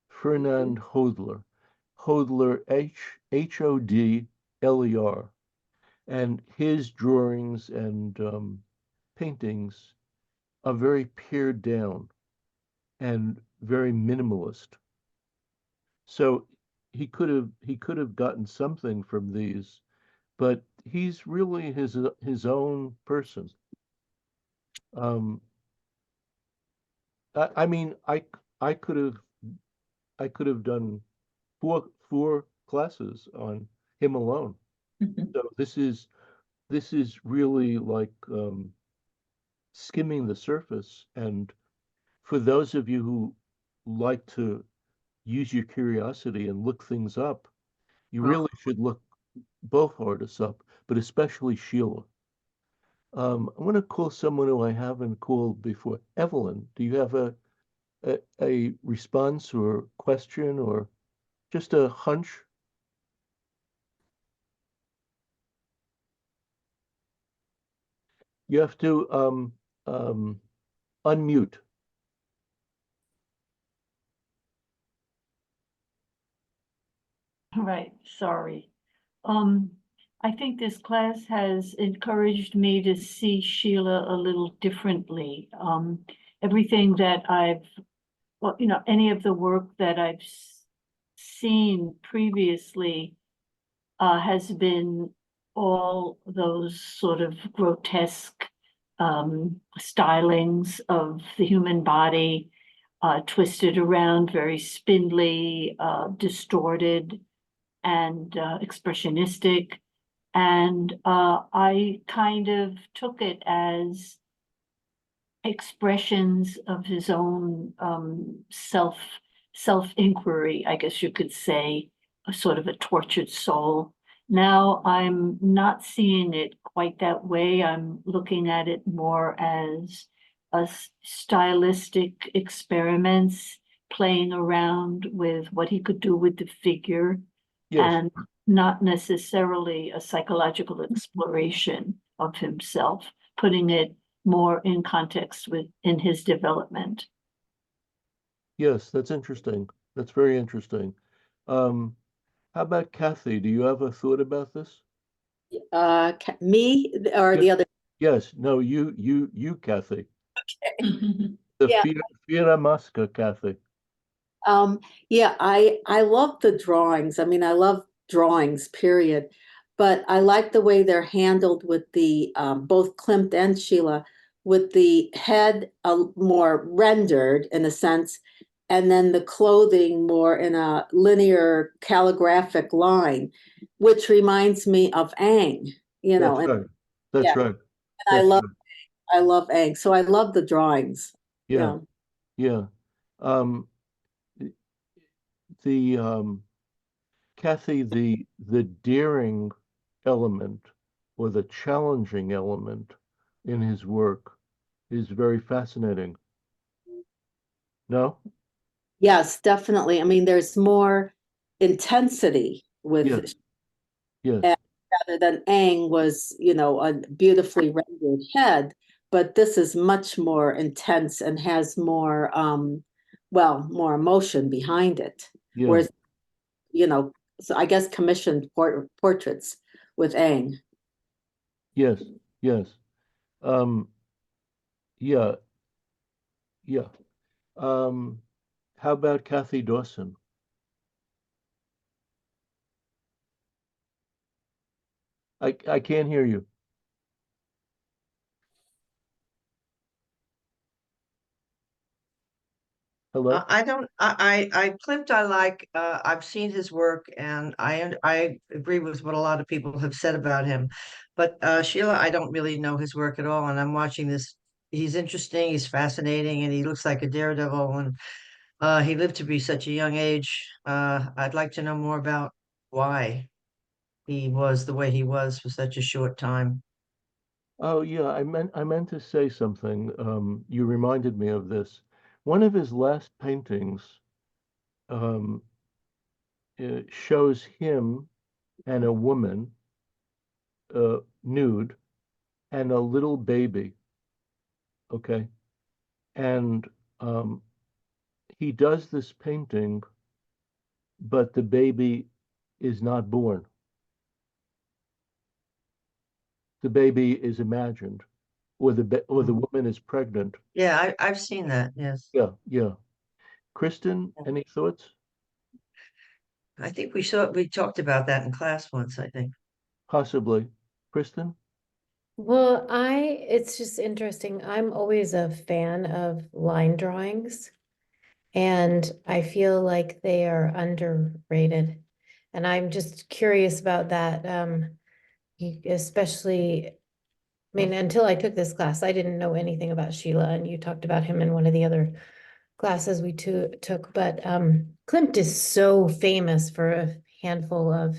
Fernand Hodler. Hodler, Hodler. And his drawings and paintings are very pared down and very minimalist. So he could have gotten something from these, but he's really his own person. Um, I mean, I could have done four classes on him alone. So this is really like skimming the surface. And for those of you who like to use your curiosity and look things up, you really should look both artists up, but especially Schiele. I want to call someone who I haven't called before. Evelyn, do you have a response or question or just a hunch? You have to unmute.
Right, sorry. I think this class has encouraged me to see Sheila a little differently. Everything that well, any of the work that I've seen previously has been all those sort of grotesque stylings of the human body, twisted around, very spindly, distorted, and expressionistic. And I kind of took it as expressions of his own self-inquiry, I guess you could say, a sort of a tortured soul. Now I'm not seeing it quite that way. I'm looking at it more as a stylistic experiments, playing around with what he could do with the figure,
Yes,
and not necessarily a psychological exploration of himself, putting it more in context in his development.
yes, that's interesting. That's very interesting. How about Kathy? Do you have a thought about this?
Me or
Yeah.
the other?
Yes, no, you, Kathy. The
Yeah.
Fiera Masca, Kathy.
Yeah, I love the drawings. I mean, I love drawings, period. But I like the way they're handled with the both Klimt and Sheila, with the head more rendered in a sense, and then the clothing more in a linear calligraphic line, which reminds me of Aang,
That's
and
right. That's
yeah,
right.
and
That's right.
I love Aang. So I love the drawings.
Yeah,
Yeah.
yeah. Um, the Kathy, the daring element or the challenging element in his work is very fascinating. No?
Yes, definitely. I mean, there's more intensity
Yes,
with
yes,
rather than Aang was, a beautifully rendered head, but this is much more intense and has more more emotion behind it.
yeah,
Whereas, so I guess commissioned portraits with Aang.
yes, yes. Um, yeah, yeah. Um, how about Kathy Dawson? I can't hear you. Hello?
Klimt, I like, I've seen his work and I agree with what a lot of people have said about him. But Sheila, I don't really know his work at all, and I'm watching this. He's interesting, he's fascinating, and he looks like a daredevil, and he lived to be such a young age. I'd like to know more about why he was the way he was for such a short time.
Oh yeah, I meant to say something. You reminded me of this. One of his last paintings um, shows him and a woman nude and a little baby. Okay, and um, he does this painting, but the baby is not born. The baby is imagined, or the woman is pregnant.
Yeah, I've seen that, yes.
Yeah, yeah. Kristen, any thoughts?
I think we talked about that in class once, I think.
Possibly. Kristen?
Well, it's just interesting. I'm always a fan of line drawings, and I feel like they are underrated. And I'm just curious about that. Especially, I mean, until I took this class, I didn't know anything about Sheila, and you talked about him in one of the other classes we took. But Klimt is so famous for a handful of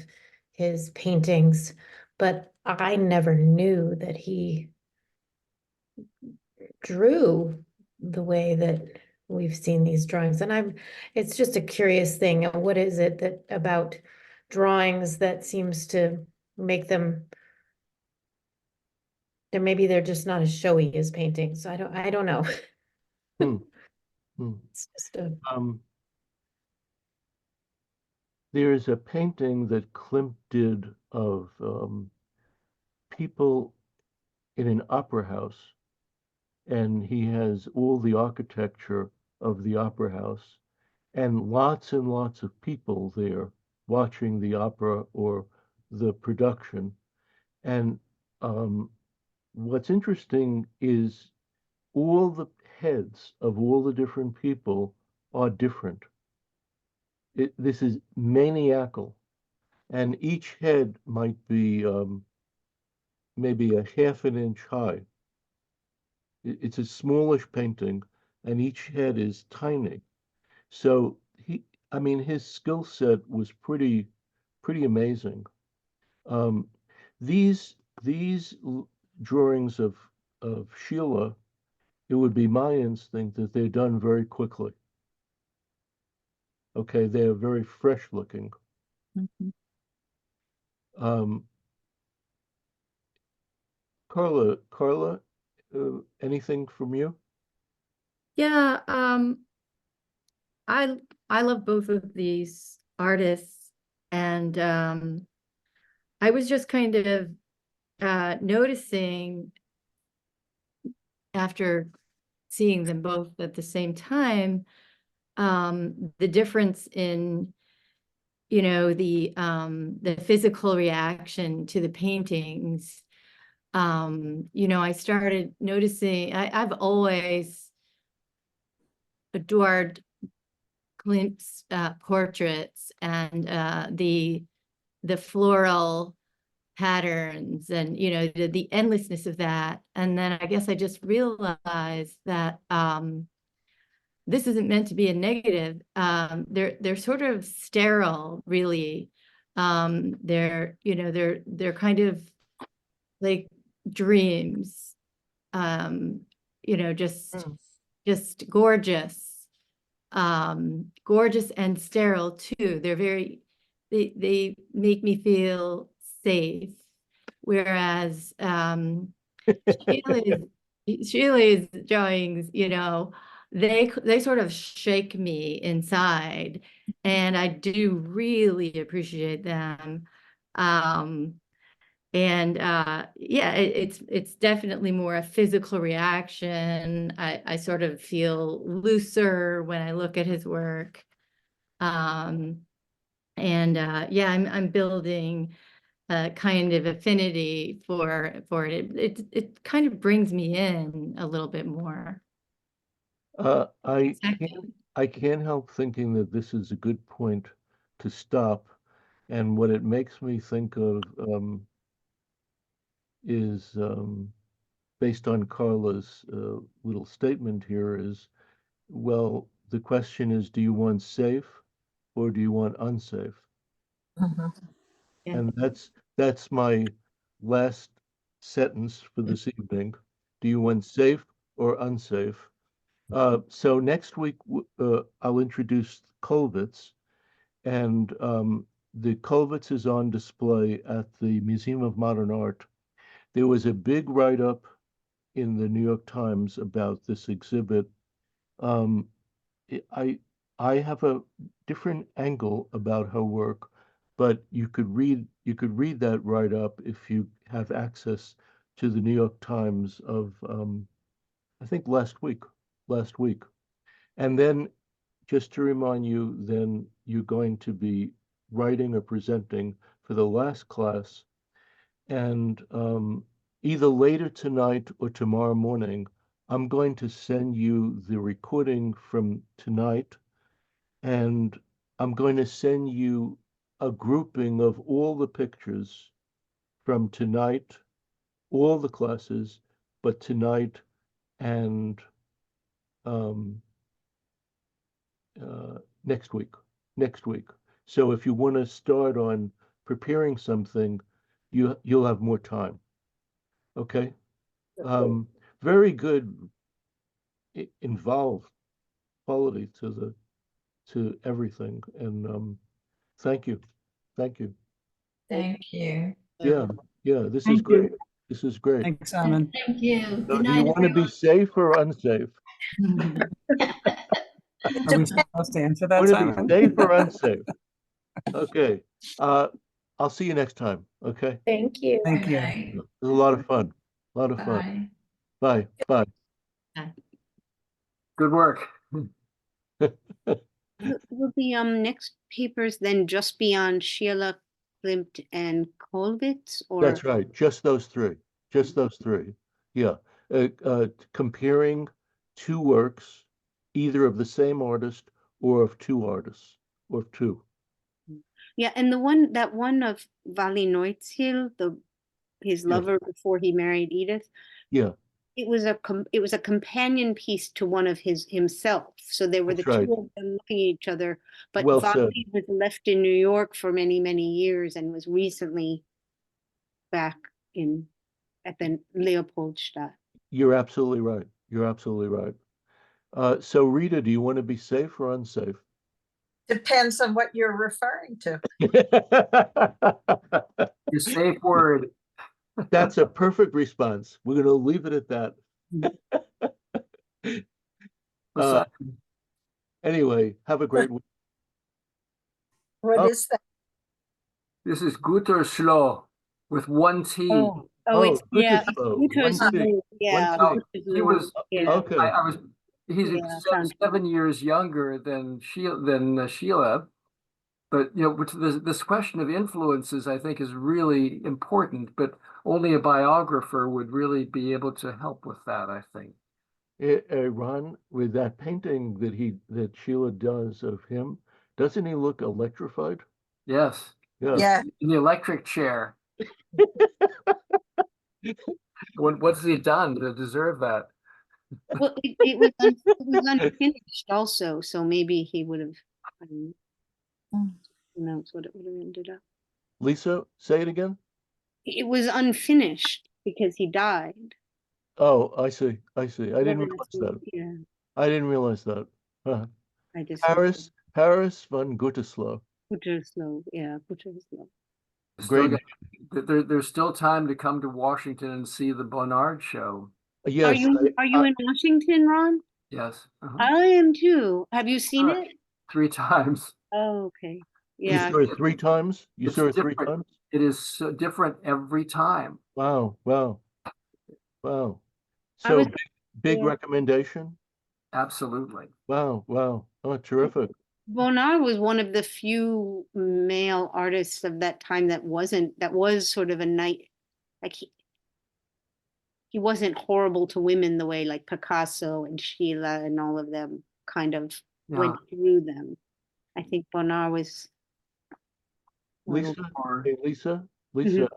his paintings, but I never knew that he drew the way that we've seen these drawings. And it's just a curious thing. What is it that about drawings that seems to make them, maybe they're just not as showy as paintings. I don't know.
Hmm. Hmm.
It's just a,
There's a painting that Klimt did of people in an opera house, and he has all the architecture of the opera house and lots of people there watching the opera or the production. And what's interesting is all the heads of all the different people are different. This is maniacal, and each head might be maybe a half an inch high. It's a smallish painting, and each head is tiny. So I mean, his skill set was pretty amazing. Um, these drawings of Sheila, it would be my instinct that they're done very quickly. Okay, they're very fresh looking.
Mhm.
Um, Carla, anything from you?
Yeah, I I love both of these artists, and I was just kind of noticing after seeing them both at the same time, the difference in, the physical reaction to the paintings. I started noticing, I've always adored Klimt's portraits, and the floral patterns, and the endlessness of that. And then I guess I just realized that this isn't meant to be a negative. They're sort of sterile, really. They're kind of like dreams. Just gorgeous. Gorgeous and sterile too. They make me feel safe. Whereas Sheila's drawings, they sort of shake me inside, and I do really appreciate them. And yeah, it's definitely more a physical reaction. I sort of feel looser when I look at his work. And yeah, I'm building a kind of affinity for it. It kind of brings me in a little bit more.
I
Second.
I can't help thinking that this is a good point to stop. And what it makes me think of is based on Carla's little statement here is, well, the question is, do you want safe or do you want unsafe?
Yeah.
And that's my last sentence for this evening. Do you want safe or unsafe? So next week I'll introduce Colvitz, and the Colvitz is on display at the Museum of Modern Art. There was a big write-up in the New York Times about this exhibit. Um, I have a different angle about her work, but you could read that write-up if you have access to the New York Times of I think last week. And then just to remind you, then you're going to be writing or presenting for the last class, and either later tonight or tomorrow morning, I'm going to send you the recording from tonight, and I'm going to send you a grouping of all the pictures from tonight, all the classes, but tonight and um, next week. Next week. So if you want to start on preparing something, you'll have more time. Okay. Very good involved quality to everything, and thank you, thank you.
Thank you.
Yeah, yeah. This is
Thank you.
great. This is great.
Thanks, Simon.
Thank you.
So
Good
do you
night,
want to be safe or unsafe?
Are we supposed to answer that,
Want to be
Simon?
safe or unsafe? Okay. I'll see you next time. Okay.
Thank you.
Thank you.
Bye.
It was a lot of fun. A lot of fun.
Bye.
Bye.
Good work.
Bye.
Will the next papers then just be on Sheila, Klimt, and Kolvitz, or?
That's right. Just those three. Just those three. Yeah. Comparing two works, either of the same artist or of two artists, or of two.
Yeah, and that one of Vali Neutzil, his
Yeah.
lover before he married Edith.
Yeah.
It was a companion piece to one of himself. So there were
That's
the two
right.
of them looking at each other. But
Well said.
Vali was left in New York for many, many years and was recently back at the Leopoldstadt.
You're absolutely right. You're absolutely right. So Rita, do you want to be safe or unsafe?
Depends on what you're referring to.
Your safe word.
That's a perfect response. We're going to leave it at that. Anyway, have a great week.
What is that?
This is Gütersloh with one T.
It's
Gütersloh.
Gütersloh, yeah.
No, he was
Okay.
He's
sounds
7 years younger than Sheila. But this question of influences, I think, is really important. But only a biographer would really be able to help with that, I think.
Ron, with that painting that Sheila does of him, doesn't he look electrified?
Yes.
Yeah.
In the electric chair. What's he done to deserve that?
Well, it was unfinished also, so maybe he would have, who knows what it would have ended up.
Lisa, say it again.
It was unfinished because he died.
Oh, I see. I didn't realize that.
Yeah,
I didn't realize that. Huh.
I just.
Paris von Gütersloh.
Gütersloh, yeah, Gütersloh.
Great.
There's still time to come to Washington and see the Bonnard show.
Yes.
Are you in Washington, Ron?
Yes.
I am too. Have you seen it?
3 times.
Oh, okay.
You
Yeah.
saw it 3 times? You
It's
saw it 3
different.
times?
It is so different every time.
Wow. So big
yeah.
recommendation?
Absolutely.
Wow. Oh, terrific.
Bonnard was one of the few male artists of that time that was sort of a knight, like he wasn't horrible to women the way like Picasso and Sheila and all of them kind of went through them. I think Bonnard was. a little-
Lisa, hey, Lisa,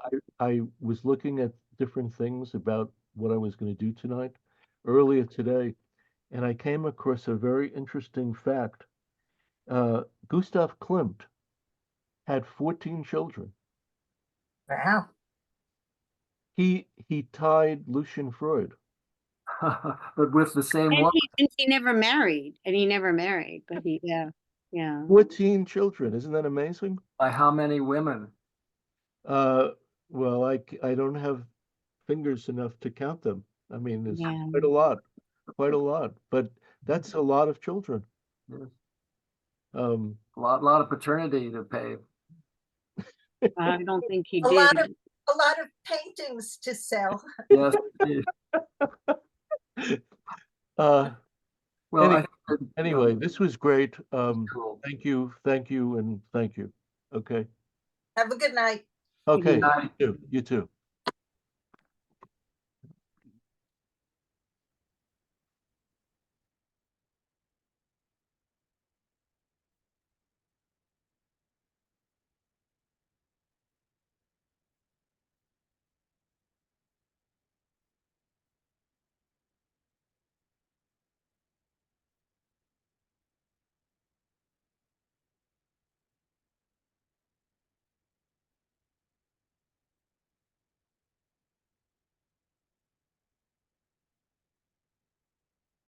I was looking at different things about what I was going to do tonight earlier today, and I came across a very interesting fact. Gustav Klimt had 14 children.
Wow.
He tied Lucian Freud.
But with the same
And
one.
he never married, but yeah.
14 children, isn't that amazing?
By how many women?
Well, I don't have fingers enough to count them. I mean, it's
Yeah.
quite a lot, but that's a lot of children.
Yes.
Um,
A lot of paternity to pay.
I don't think he
A
did.
lot of paintings to sell.
Yes.
uh,
Well,
anyway, this was great.
Cool.
Thank you, and thank you. Okay.
Have a good night.
Okay,
night.
you too.